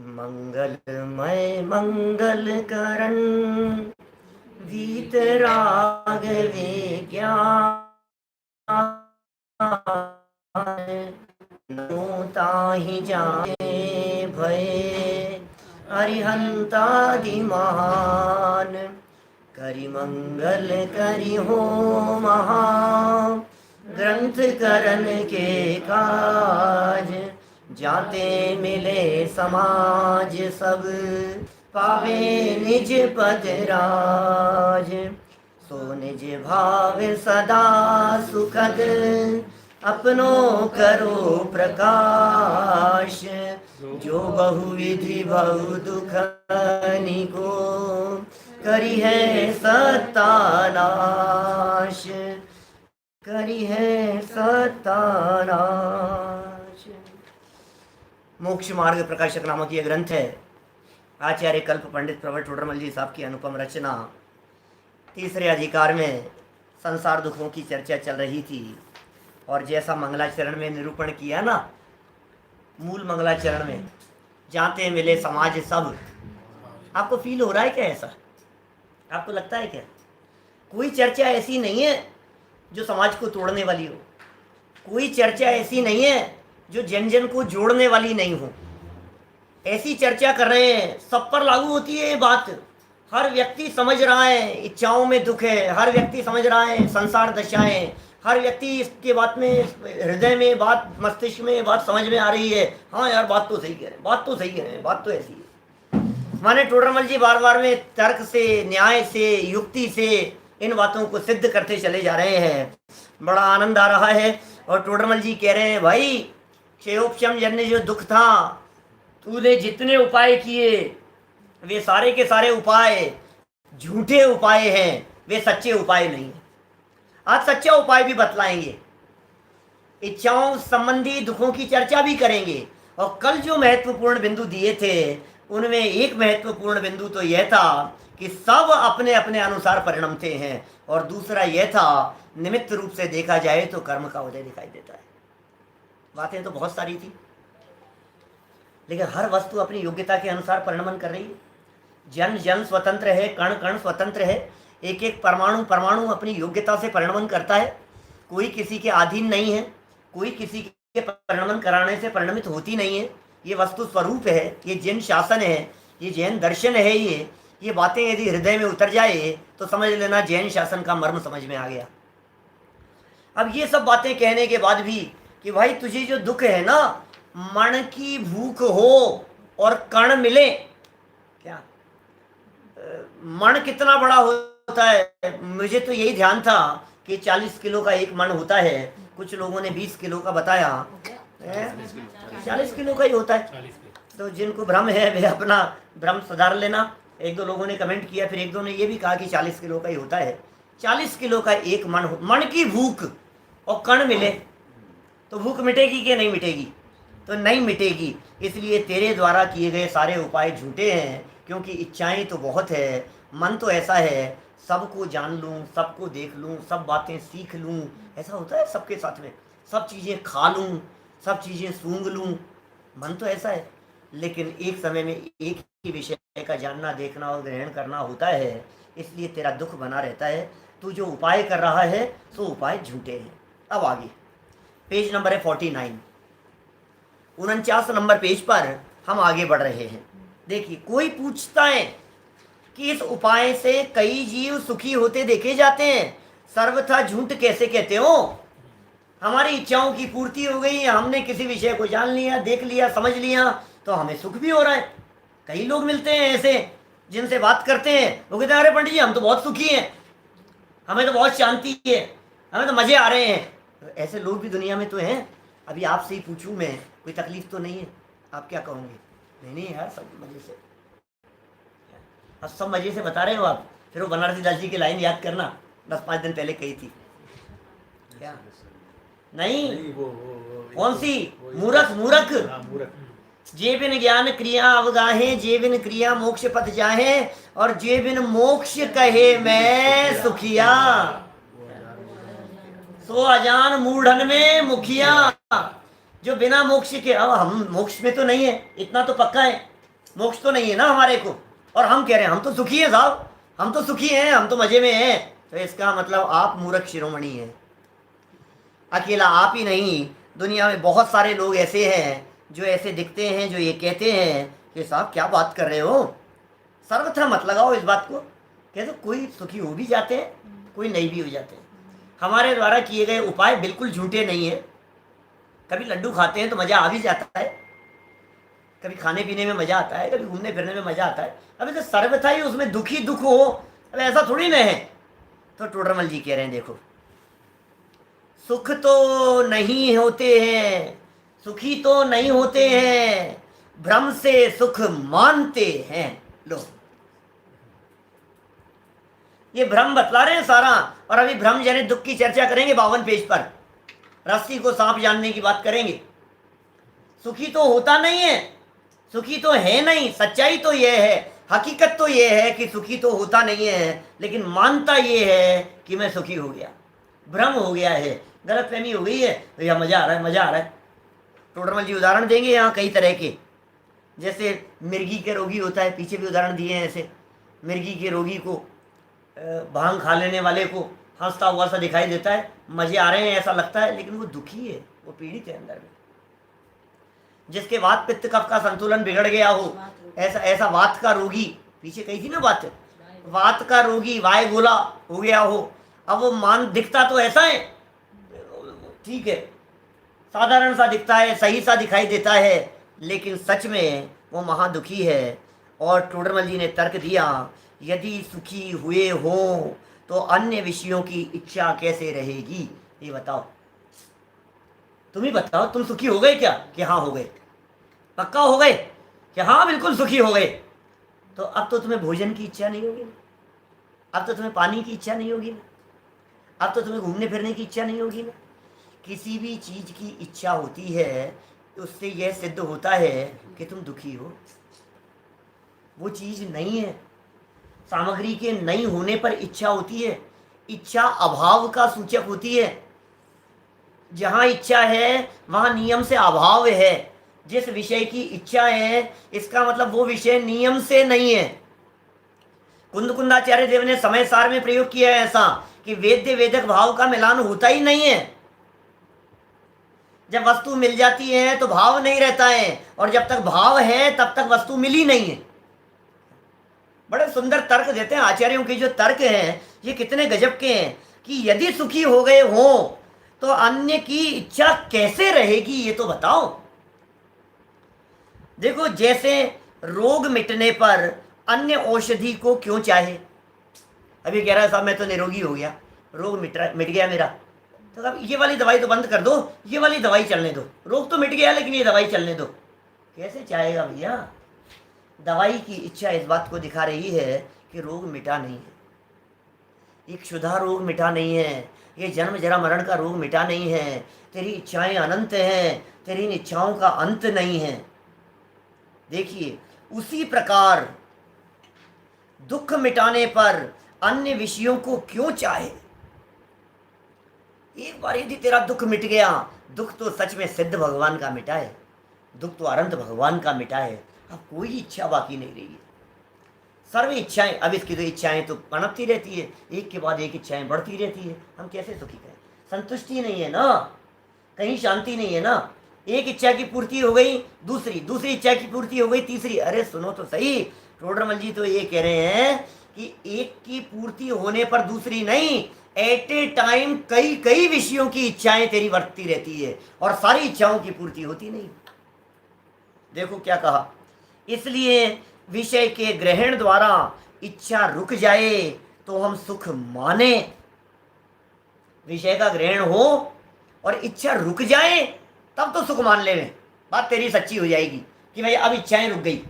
मंगलमय मंगल करण वीतराग विज्ञान ताहि जाने भय अरिहंतादि महान करि मंगल करि हो महा ग्रंथ करण के काज जाते मिले समाज सब पावे निज पद राज सो निज भाव सदा सुखद अपनो करो प्रकाश जो बहुविधि बहु दुख निको करी है सत्तानाश करी है सत्तानाश। मोक्ष मार्ग प्रकाशक नामक यह ग्रंथ है। आचार्य कल्प पंडित प्रवर टोडरमल जी साहब की अनुपम रचना। तीसरे अधिकार में संसार दुखों की चर्चा चल रही थी और जैसा मंगलाचरण में निरूपण किया ना, मूल मंगलाचरण में जाते मिले समाज सब, आपको फील हो रहा है क्या? ऐसा आपको लगता है क्या? कोई चर्चा ऐसी नहीं है जो समाज को तोड़ने वाली हो, कोई चर्चा ऐसी नहीं है जो जन जन को जोड़ने वाली नहीं हो। ऐसी चर्चा कर रहे हैं, सब पर लागू होती है ये बात। हर व्यक्ति समझ रहा है इच्छाओं में दुख है, हर व्यक्ति समझ रहा है संसार दशाएं, हर व्यक्ति इसके बात में हृदय में बात, मस्तिष्क में बात समझ में आ रही है। हाँ यार, बात तो सही कह रहे हैं, बात तो सही कह रहे हैं, बात तो ऐसी है। माने टोडरमल जी बार बार में तर्क से, न्याय से, युक्ति से इन बातों को सिद्ध करते चले जा रहे हैं। बड़ा आनंद आ रहा है। और टोडरमल जी कह रहे हैं, भाई क्षेयोपशम जन्य जो दुख था, तूने जितने उपाय किए वे सारे के सारे उपाय झूठे उपाय हैं, वे सच्चे उपाय नहीं है। आज सच्चा उपाय भी बतलाएंगे, इच्छाओं संबंधी दुखों की चर्चा भी करेंगे। और कल जो महत्वपूर्ण बिंदु दिए थे उनमें एक महत्वपूर्ण बिंदु तो यह था कि सब अपने अपने अनुसार परिणमते हैं, और दूसरा यह था निमित्त रूप से देखा जाए तो कर्म का उदय दिखाई देता है। बातें तो बहुत सारी थी, लेकिन हर वस्तु अपनी योग्यता के अनुसार परिणमन कर रही है। जन जन स्वतंत्र है, कण कण स्वतंत्र है, एक एक परमाणु परमाणु अपनी योग्यता से परिणमन करता है। कोई किसी के अधीन नहीं है, कोई किसी के परिणमन कराने से परिणमित होती नहीं है। ये वस्तु स्वरूप है, ये जैन शासन है, ये जैन दर्शन है। ये बातें यदि हृदय में उतर जाए तो समझ लेना जैन शासन का मर्म समझ में आ गया। अब ये सब बातें कहने के बाद भी कि भाई तुझे जो दुख है ना, मन की भूख हो और कण मिले, क्या मन कितना बड़ा होता है? मुझे तो यही ध्यान था कि 40 किलो का एक मन होता है, कुछ लोगों ने 20 किलो का बताया, 40 किलो का ही होता है। तो जिनको भ्रम है वे अपना भ्रम सुधार लेना। एक दो लोगों ने कमेंट किया, फिर एक दो ने ये भी कहा कि 40 किलो का ही होता है। 40 किलो का एक मन की भूख और कण मिले तो भूख मिटेगी कि नहीं मिटेगी? तो नहीं मिटेगी। इसलिए तेरे द्वारा किए गए सारे उपाय झूठे हैं, क्योंकि इच्छाएं तो बहुत है, मन तो ऐसा है सबको जान लूँ, सबको देख लूँ, सब बातें सीख लूँ, ऐसा होता है सबके साथ में, सब चीज़ें खा लूँ, सब चीज़ें सूंघ लूँ, मन तो ऐसा है। लेकिन एक समय में एक ही विषय का जानना, देखना और ग्रहण करना होता है, इसलिए तेरा दुख बना रहता है। तू जो उपाय कर रहा है सो उपाय झूठे हैं। अब आगे पेज नंबर है 49, 49 नंबर पेज पर हम आगे बढ़ रहे हैं। देखिए, कोई पूछता है कि इस उपाय से कई जीव सुखी होते देखे जाते हैं, सर्वथा झूठ कैसे कहते हो? हमारी इच्छाओं की पूर्ति हो गई, हमने किसी विषय को जान लिया, देख लिया, समझ लिया, तो हमें सुख भी हो रहा है। कई लोग मिलते हैं ऐसे जिनसे बात करते हैं, वो कहते हैं अरे पंडित जी हम तो बहुत सुखी हैं, हमें तो बहुत शांति है, हमें तो मजे आ रहे हैं। ऐसे लोग भी दुनिया में तो हैं। अभी आपसे ही पूछूं मैं, कोई तकलीफ तो नहीं है? आप क्या कहोगे? नहीं नहीं यार, सब मजे से। अब सब मजे से बता रहे हो आप। फिर वो बनारसी दास जी की लाइन याद करना, 10-5 दिन पहले कही थी। क्या नहीं, कौन सी? मूर्ख मूर्ख जे बिन ज्ञान क्रिया अवगाहे, जे बिन क्रिया मोक्ष पथ जाहे, और जे बिन मोक्ष कहे मैं सुखिया, सो अजान मूढ़न में मुखिया। जो बिना मोक्ष के, अब हम मोक्ष में तो नहीं है, इतना तो पक्का है, मोक्ष तो नहीं है ना हमारे को, और हम कह रहे हैं हम तो सुखी हैं साहब, हम तो सुखी हैं, हम तो मजे में हैं। तो इसका मतलब आप मूर्ख शिरोमणि हैं। अकेला आप ही नहीं, दुनिया में बहुत सारे लोग ऐसे हैं जो ऐसे दिखते हैं, जो ये कहते हैं कि साहब क्या बात कर रहे हो, सर्वथा मत लगाओ इस बात को। कहते कोई सुखी हो भी जाते हैं, कोई नहीं भी हो जाते हैं। हमारे द्वारा किए गए उपाय बिल्कुल झूठे नहीं है। कभी लड्डू खाते हैं तो मज़ा आ भी जाता है, कभी खाने पीने में मज़ा आता है, कभी घूमने फिरने में मज़ा आता है। अब तो सर्वथा ही उसमें दुख ही दुख हो, अब ऐसा थोड़ी ना है। तो टोडरमल जी कह रहे हैं देखो, सुख तो नहीं होते हैं, सुखी तो नहीं होते हैं, भ्रम से सुख मानते हैं लोग। ये भ्रम बतला रहे हैं सारा, और अभी भ्रम जनित दुख की चर्चा करेंगे 52 पेज पर। रस्सी को सांप जानने की बात करेंगे। सुखी तो होता नहीं है, सुखी तो है नहीं, सच्चाई तो यह है, हकीकत तो यह है कि सुखी तो होता नहीं है, लेकिन मानता यह है कि मैं सुखी हो गया। भ्रम हो गया है, गलतफहमी हो गई है, तो यह मजा आ रहा है, मजा आ रहा है। टोडरमल जी उदाहरण देंगे यहाँ कई तरह के, जैसे मिर्गी के रोगी होता है, पीछे भी उदाहरण दिए हैं ऐसे। मिर्गी के रोगी को, भांग खा लेने वाले को हंसता हुआ सा दिखाई देता है, मजे आ रहे हैं ऐसा लगता है, लेकिन वो दुखी है, वो पीड़ित है अंदर में। जिसके वात पित्त कफ का संतुलन बिगड़ गया हो, ऐसा ऐसा वात का रोगी, पीछे कही थी ना बात, वात का रोगी वाय गोला हो गया हो। अब वो मान दिखता तो ऐसा है, ठीक है, साधारण सा दिखता है, सही सा दिखाई देता है, लेकिन सच में वो महादुखी है। और टोडरमल जी ने तर्क दिया, यदि सुखी हुए हो तो अन्य विषयों की इच्छा कैसे रहेगी, ये बताओ, तुम ही बताओ, तुम सुखी हो गए क्या? कि हाँ हो गए, पक्का हो गए कि हाँ बिल्कुल सुखी हो गए। तो अब तो तुम्हें भोजन की इच्छा नहीं होगी ना, अब तो तुम्हें पानी की इच्छा नहीं होगी ना, अब तो तुम्हें घूमने फिरने की इच्छा नहीं होगी ना। किसी भी चीज की इच्छा होती है, उससे यह सिद्ध होता है कि तुम दुखी हो। वो चीज नहीं है, सामग्री के नहीं होने पर इच्छा होती है, इच्छा अभाव का सूचक होती है। जहां इच्छा है वहां नियम से अभाव है। जिस विषय की इच्छा है, इसका मतलब वो विषय नियम से नहीं है। कुंदकुंदाचार्य देव ने समय सार में प्रयोग किया है ऐसा कि वेद्य वेदक भाव का मिलान होता ही नहीं है। जब वस्तु मिल जाती है तो भाव नहीं रहता है, और जब तक भाव है तब तक वस्तु मिली नहीं है। बड़े सुंदर तर्क देते हैं आचार्यों के। जो तर्क हैं ये कितने गजब के हैं कि यदि सुखी हो गए हो तो अन्य की इच्छा कैसे रहेगी, ये तो बताओ। देखो, जैसे रोग मिटने पर अन्य औषधि को क्यों चाहे। अभी कह रहा है साहब मैं तो निरोगी हो गया, रोग मिट गया मेरा, तो अब ये वाली दवाई तो बंद कर दो, ये वाली दवाई चलने दो। रोग तो मिट गया लेकिन ये दवाई चलने दो, कैसे चाहेगा भैया। दवाई की इच्छा इस बात को दिखा रही है कि रोग मिटा नहीं है, एक क्षुधा रोग मिटा नहीं है, ये जन्म जरा मरण का रोग मिटा नहीं है। तेरी इच्छाएं अनंत हैं, तेरी इन इच्छाओं का अंत नहीं है। देखिए, उसी प्रकार दुख मिटाने पर अन्य विषयों को क्यों चाहे। एक बार यदि तेरा दुख मिट गया, दुख तो सच में सिद्ध भगवान का मिटा है, दुख तो अनंत भगवान का मिटा है। अब कोई इच्छा बाकी नहीं रही है, सर्व इच्छाएं। अब इसकी तो इच्छाएं तो पनपती रहती है, एक के बाद एक इच्छाएं बढ़ती रहती है। हम कैसे सुखी करें, संतुष्टि नहीं है ना, कहीं शांति नहीं है ना। एक इच्छा की पूर्ति हो गई, दूसरी, दूसरी इच्छा की पूर्ति हो गई, तीसरी। अरे सुनो तो सही, टोडरमल जी तो ये कह रहे हैं कि एक की पूर्ति होने पर दूसरी नहीं, एट ए टाइम कई कई विषयों की इच्छाएं तेरी बढ़ती रहती है और सारी इच्छाओं की पूर्ति होती नहीं। देखो क्या कहा, इसलिए विषय के ग्रहण द्वारा इच्छा रुक जाए तो हम सुख माने। विषय का ग्रहण हो और इच्छा रुक जाए तब तो सुख मान ले, बात तेरी सच्ची हो जाएगी कि भाई अब इच्छाएं रुक गई,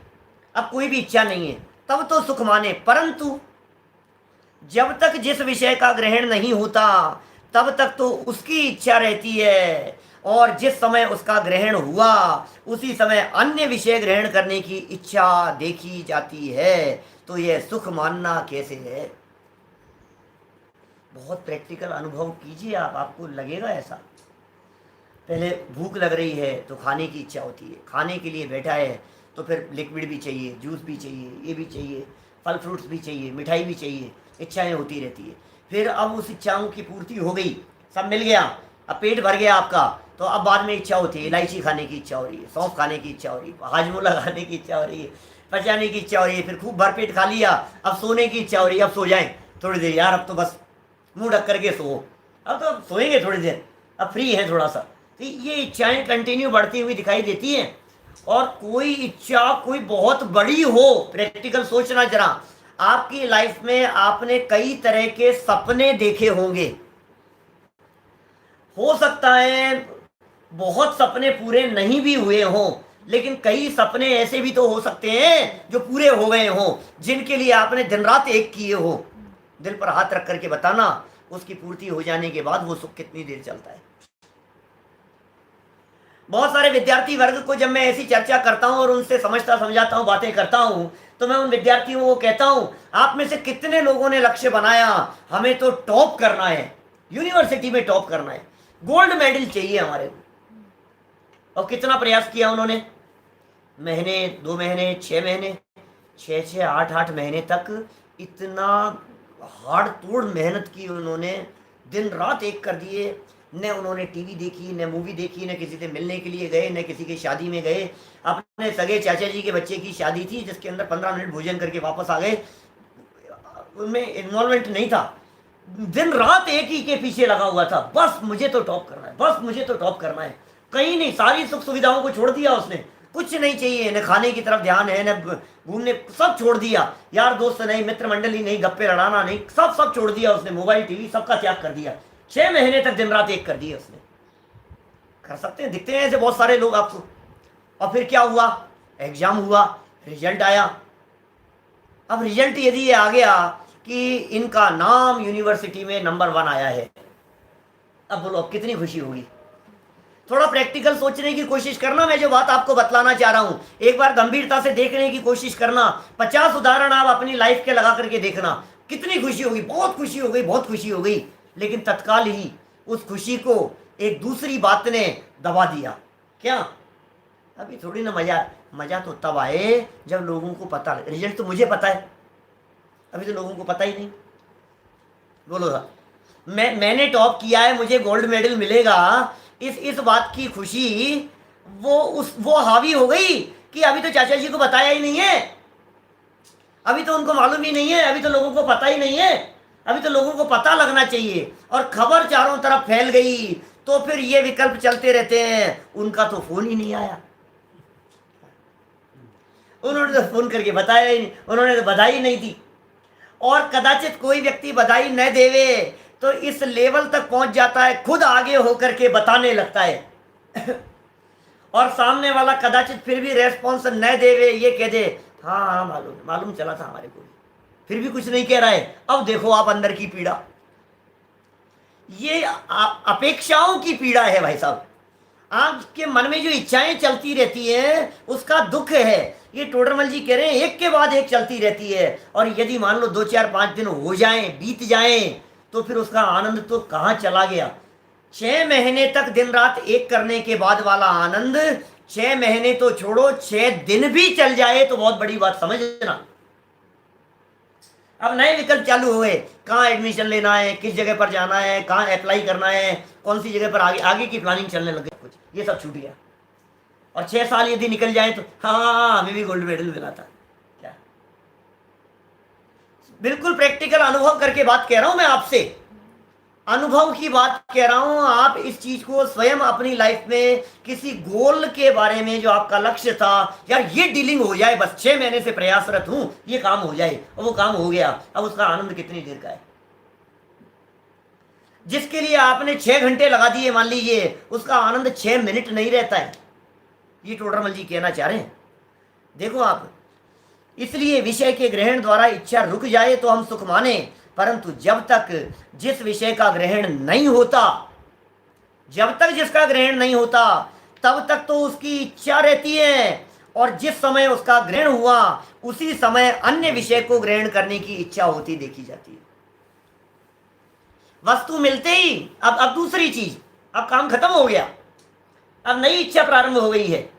अब कोई भी इच्छा नहीं है, तब तो सुख माने। परंतु जब तक जिस विषय का ग्रहण नहीं होता तब तक तो उसकी इच्छा रहती है, और जिस समय उसका ग्रहण हुआ उसी समय अन्य विषय ग्रहण करने की इच्छा देखी जाती है। तो यह सुख मानना कैसे है। बहुत प्रैक्टिकल अनुभव कीजिए आप, आपको लगेगा ऐसा। पहले भूख लग रही है तो खाने की इच्छा होती है, खाने के लिए बैठा है तो फिर लिक्विड भी चाहिए, जूस भी चाहिए, ये भी चाहिए, फल फ्रूट्स भी चाहिए, मिठाई भी चाहिए, इच्छाएं होती रहती है। फिर अब उस इच्छाओं की पूर्ति हो गई, सब मिल गया, अब पेट भर गया आपका, तो अब बाद में इच्छा होती है, इलायची खाने की इच्छा हो रही है, सौंफ खाने की इच्छा हो रही है, हाजमोला खाने की इच्छा हो रही है, पचाने की इच्छा हो रही है, फिर खूब भरपेट खा लिया, अब सोने की इच्छा हो रही है, अब सो जाएं थोड़ी देर यार, अब तो बस मुंह ढक करके सो, अब तो सोएंगे थोड़ी देर, अब फ्री है थोड़ा सा। तो ये इच्छाएं कंटिन्यू बढ़ती हुई दिखाई देती हैं। और कोई इच्छा कोई बहुत बड़ी हो, प्रैक्टिकल सोचना जरा, आपकी लाइफ में आपने कई तरह के सपने देखे होंगे, हो सकता है बहुत सपने पूरे नहीं भी हुए हों, लेकिन कई सपने ऐसे भी तो हो सकते हैं जो पूरे हो गए हों, जिनके लिए आपने दिन रात एक किए हो। दिल पर हाथ रख करके बताना, उसकी पूर्ति हो जाने के बाद वो सुख कितनी देर चलता है। बहुत सारे विद्यार्थी वर्ग को जब मैं ऐसी चर्चा करता हूं और उनसे समझता समझाता हूं, बातें करता हूं, तो मैं उन विद्यार्थियों को कहता हूं, आप में से कितने लोगों ने लक्ष्य बनाया, हमें तो टॉप करना है, यूनिवर्सिटी में टॉप करना है, गोल्ड मेडल चाहिए हमारे को। और कितना प्रयास किया उन्होंने, महीने, 2 महीने, 6 महीने, 6 8 महीने तक इतना हार्ड तोड़ मेहनत की उन्होंने, दिन रात एक कर दिए। न उन्होंने टीवी देखी, न मूवी देखी, न किसी से मिलने के लिए गए, न किसी की शादी में गए। अपने सगे चाचा जी के बच्चे की शादी थी जिसके अंदर 15 मिनट भोजन करके वापस आ गए, उनमें इन्वॉल्वमेंट नहीं था। दिन रात एक ही के पीछे लगा हुआ था, बस मुझे तो टॉप करना है, बस मुझे तो टॉप करना है। कहीं नहीं, सारी सुख सुविधाओं को छोड़ दिया उसने, कुछ नहीं चाहिए, न खाने की तरफ ध्यान है, न घूमने, सब छोड़ दिया, यार दोस्त नहीं, मित्र मंडली नहीं, गप्पे लड़ाना नहीं, सब छोड़ दिया उसने, मोबाइल टीवी सबका त्याग कर दिया। 6 महीने तक दिन रात एक कर दिए उसने। कर सकते हैं, दिखते हैं ऐसे बहुत सारे लोग आपको। और फिर क्या हुआ, एग्जाम हुआ, रिजल्ट आया। अब रिजल्ट यदि ये आ गया कि इनका नाम यूनिवर्सिटी में नंबर 1 आया है, अब बोलो अब कितनी खुशी होगी। थोड़ा प्रैक्टिकल सोचने की कोशिश करना, मैं जो बात आपको बतलाना चाह रहा हूं, एक बार गंभीरता से देखने की कोशिश करना। 50 उदाहरण आप अपनी लाइफ के लगा करके देखना, कितनी खुशी होगी, बहुत खुशी हो गई, बहुत खुशी हो गई। लेकिन तत्काल ही उस खुशी को एक दूसरी बात ने दबा दिया। क्या? अभी थोड़ी ना मजा तो तब आए जब लोगों को पता लगे। रिजल्ट तो मुझे पता है, अभी तो लोगों को पता ही नहीं। बोलो, मैंने टॉप किया है, मुझे गोल्ड मेडल मिलेगा, इस बात की खुशी वो हावी हो गई कि अभी तो चाचा जी को बताया ही नहीं है, अभी तो उनको मालूम ही नहीं है, अभी तो लोगों को पता ही नहीं है, अभी तो लोगों को पता लगना चाहिए। और खबर चारों तरफ फैल गई तो फिर ये विकल्प चलते रहते हैं, उनका तो फोन ही नहीं आया, उन्होंने तो फोन करके बताया ही नहीं, उन्होंने तो बधाई नहीं दी। और कदाचित कोई व्यक्ति बधाई न देवे तो इस लेवल तक पहुंच जाता है, खुद आगे होकर के बताने लगता है और सामने वाला कदाचित फिर भी रेस्पॉन्स न देवे, ये कह दे हाँ मालूम चला था हमारे को, फिर भी कुछ नहीं कह रहा है। अब देखो आप अंदर की पीड़ा, ये अपेक्षाओं की पीड़ा है भाई साहब। आपके मन में जो इच्छाएं चलती रहती हैं उसका दुख है। ये टोडरमल जी कह रहे हैं एक के बाद एक चलती रहती है, और यदि मान लो 2 4 5 दिन हो जाएं, बीत जाएं, तो फिर उसका आनंद तो कहाँ चला गया। 6 महीने तक दिन रात एक करने के बाद वाला आनंद, 6 महीने तो छोड़ो, 6 दिन भी चल जाए तो बहुत बड़ी बात समझना। अब नए विकल्प चालू हुए, कहाँ एडमिशन लेना है, किस जगह पर जाना है, कहाँ अप्लाई करना है, कौन सी जगह पर आगे की प्लानिंग चलने लग गई, कुछ ये सब छूट गया। और 6 साल यदि निकल जाए तो हाँ हमें भी गोल्ड मेडल मिला था। क्या? बिल्कुल प्रैक्टिकल अनुभव करके बात कह रहा हूं मैं आपसे, अनुभव की बात कह रहा हूं। आप इस चीज को स्वयं अपनी लाइफ में किसी गोल के बारे में जो आपका लक्ष्य था, यार ये डीलिंग हो जाए, बस 6 महीने से प्रयासरत हूं, ये काम हो जाए, और वो काम हो गया, अब उसका आनंद कितनी देर का है। जिसके लिए आपने 6 घंटे लगा दिए मान लीजिए, उसका आनंद 6 मिनट नहीं रहता है। ये टोडरमल जी कहना चाह रहे हैं। देखो आप, इसलिए विषय के ग्रहण द्वारा इच्छा रुक जाए तो हम सुख माने, परंतु जब तक जिस विषय का ग्रहण नहीं होता, जब तक जिसका ग्रहण नहीं होता तब तक तो उसकी इच्छा रहती है, और जिस समय उसका ग्रहण हुआ उसी समय अन्य विषय को ग्रहण करने की इच्छा होती देखी जाती है। वस्तु मिलते ही अब दूसरी चीज, अब काम खत्म हो गया, अब नई इच्छा प्रारंभ हो गई है।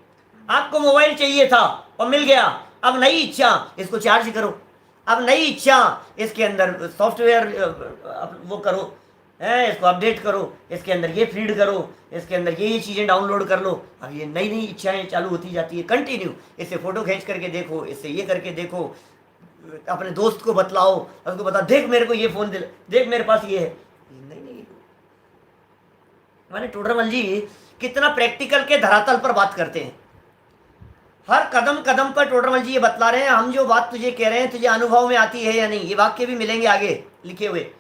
आपको मोबाइल चाहिए था और मिल गया, अब नई इच्छा, इसको चार्ज करो, अब नई इच्छा, इसके अंदर सॉफ्टवेयर वो करो, है इसको अपडेट करो, इसके अंदर ये फीड करो, इसके अंदर ये चीज़ें डाउनलोड कर लो। अब ये नई नई इच्छाएं चालू होती जाती है कंटिन्यू। इससे फ़ोटो खींच करके देखो, इससे ये करके देखो, अपने दोस्त को बतलाओ, उसको बता देख मेरे को ये फ़ोन दे, देख मेरे पास ये है। नहीं नहीं, माने टोडरमल जी कितना प्रैक्टिकल के धरातल पर बात करते हैं। हर कदम कदम पर टोडरमल जी ये बतला रहे हैं, हम जो बात तुझे कह रहे हैं तुझे अनुभव में आती है या नहीं। ये वाक्य भी मिलेंगे आगे लिखे हुए।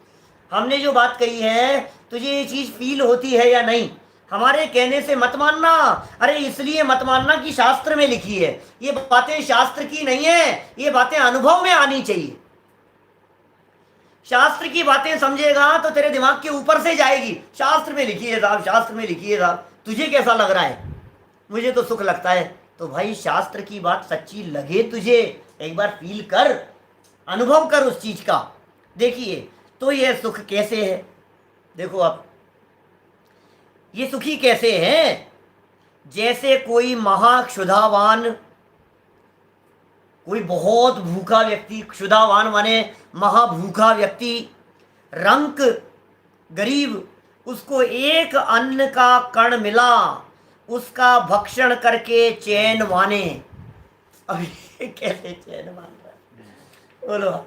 हमने जो बात कही है तुझे ये चीज़ फील होती है या नहीं। हमारे कहने से मत मानना, अरे इसलिए मत मानना कि शास्त्र में लिखी है। ये बातें शास्त्र की नहीं है, ये बातें अनुभव में आनी चाहिए। शास्त्र की बातें समझेगा तो तेरे दिमाग के ऊपर से जाएगी। शास्त्र में लिखी है साहब, शास्त्र में लिखी है साहब, तुझे कैसा लग रहा है? मुझे तो सुख लगता है। तो भाई शास्त्र की बात सच्ची लगे तुझे, एक बार फील कर, अनुभव कर उस चीज का। देखिए तो ये सुख कैसे है, देखो आप, ये सुखी कैसे हैं? जैसे कोई महाक्षुधावान, कोई बहुत भूखा व्यक्ति, क्षुधावान माने महाभूखा व्यक्ति, रंक गरीब, उसको एक अन्न का कण मिला, उसका भक्षण करके चैन माने। अब ये कैसे चैन मान रहा है बोलो?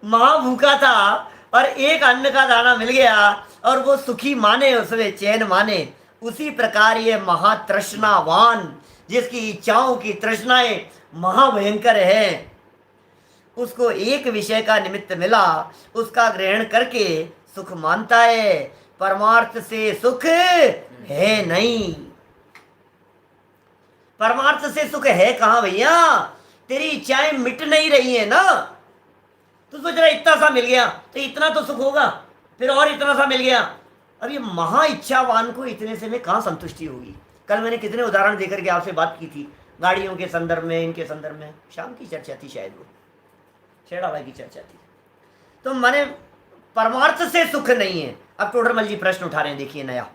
महाभूखा था और एक अन्न का दाना मिल गया और वो सुखी माने, उसमें चैन माने। उसी प्रकार ये महातृष्णावान, जिसकी इच्छाओं की तृष्णाएं महाभयंकर है, उसको एक विषय का निमित्त मिला, उसका ग्रहण करके सुख मानता है। परमार्थ से सुख है नहीं। परमार्थ से सुख है कहां भैया? तेरी इच्छाएं मिट नहीं रही है ना। तो सोच रहा इतना सा मिल गया तो इतना तो सुख होगा, फिर और इतना सा मिल गया। अब ये महा इच्छावान को इतने से में कहां संतुष्टि होगी? कल मैंने कितने उदाहरण देकर के आपसे बात की थी, गाड़ियों के संदर्भ में, इनके संदर्भ में। शाम की चर्चा थी शायद, वो छेड़ा भाई की चर्चा थी। तो माने परमार्थ से सुख नहीं है। अब टोडरमल जी प्रश्न उठा रहे हैं, देखिए नया।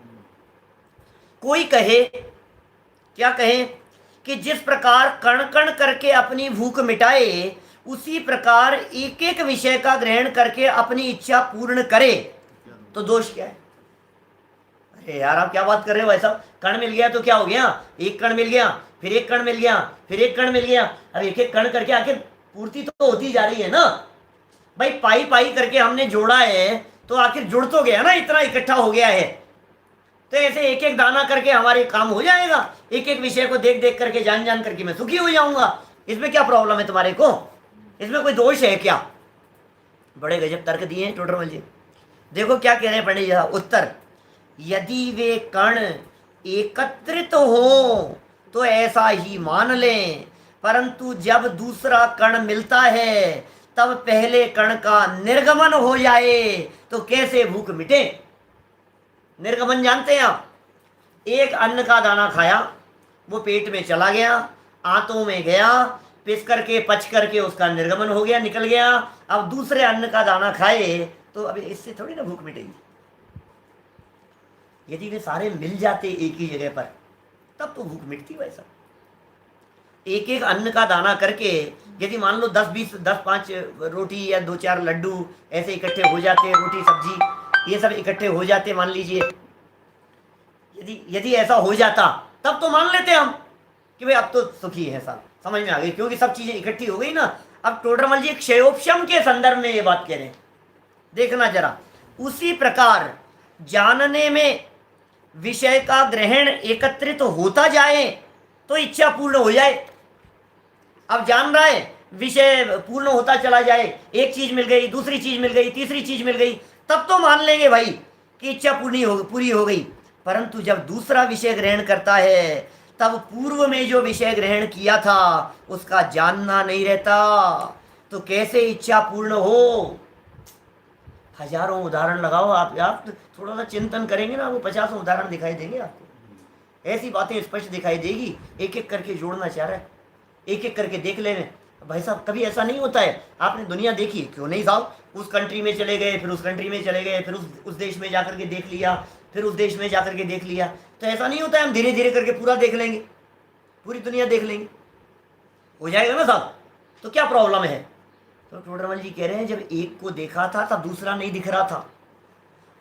कोई कहे, क्या कहे कि जिस प्रकार कण कण करके अपनी भूख मिटाए, उसी प्रकार एक एक विषय का ग्रहण करके अपनी इच्छा पूर्ण करे, तो दोष क्या है? अरे यार आप क्या बात कर रहे हो? ऐसा कण मिल गया तो क्या हो गया? एक कण मिल गया, फिर एक कण मिल गया, फिर एक कण मिल गया। अब एक एक कण करके आखिर पूर्ति तो होती जा रही है ना भाई। पाई पाई करके हमने जोड़ा है तो आखिर जुड़ तो गया ना, इतना इकट्ठा हो गया है। तो ऐसे एक एक दाना करके हमारे काम हो जाएगा। एक एक विषय को देख देख करके, जान जान करके मैं सुखी हो जाऊंगा। इसमें क्या प्रॉब्लम है तुम्हारे को? इसमें कोई दोष है क्या? बड़े गजब तर्क दिए हैं टोडरमल जी। देखो क्या कह रहे हैं पंडित जी। उत्तर, यदि वे कण एकत्रित हो तो ऐसा ही मान लें, परंतु जब दूसरा कण मिलता है तब पहले कण का निर्गमन हो जाए तो कैसे भूख मिटे? निर्गमन जानते हैं आप? एक अन्न का दाना खाया, वो पेट में चला गया, आंतों में गया, पिस करके पच करके उसका निर्गमन हो गया, निकल गया। अब दूसरे अन्न का दाना खाए तो अभी इससे थोड़ी ना भूख मिटेगी। यदि वे सारे मिल जाते एक ही जगह पर तब तो भूख मिटती। वैसा एक एक अन्न का दाना करके यदि मान लो 10-20, 10-5 रोटी या 2-4 लड्डू ऐसे इकट्ठे हो जाते, रोटी सब्जी ये सब इकट्ठे हो जाते, मान लीजिए यदि ऐसा हो जाता तब तो मान लेते हम कि भाई अब तो सुखी है सब, समझ में आ गई, क्योंकि सब चीजें इकट्ठी हो गई ना। अब टोडरमल जी क्षयोपशम के संदर्भ में ये बात कह रहे हैं, देखना जरा। उसी प्रकार जानने में विषय का ग्रहण एकत्रित होता जाए तो इच्छा पूर्ण हो जाए। अब जान रहा है, विषय पूर्ण होता चला जाए, एक चीज मिल गई, दूसरी चीज मिल गई, तीसरी चीज मिल गई, तब तो मान लेंगे भाई कि इच्छा पूरी हो गई। परंतु जब दूसरा विषय ग्रहण करता है तब पूर्व में जो विषय ग्रहण किया था उसका जानना नहीं रहता, तो कैसे इच्छा पूर्ण हो? हजारों उदाहरण लगाओ आप थोड़ा सा चिंतन करेंगे ना, वो 50 उदाहरण दिखाई देंगे आपको। ऐसी बातें स्पष्ट दिखाई देगी। एक एक करके जोड़ना चाह रहा है, एक एक करके देख लेंगे। भाई साहब कभी ऐसा नहीं होता है, आपने दुनिया देखी, क्यों नहीं साहब? उस कंट्री में चले गए, फिर उस कंट्री में चले गए, फिर उस देश में जाकर के देख लिया, फिर उस देश में जाकर के देख लिया। तो ऐसा नहीं होता है हम धीरे धीरे करके पूरा देख लेंगे। पूरी दुनिया देख लेंगे, हो जाएगा ना साहब, तो क्या प्रॉब्लम है। तो टोडरमल जी कह रहे हैं जब एक को देखा था तब दूसरा नहीं दिख रहा था,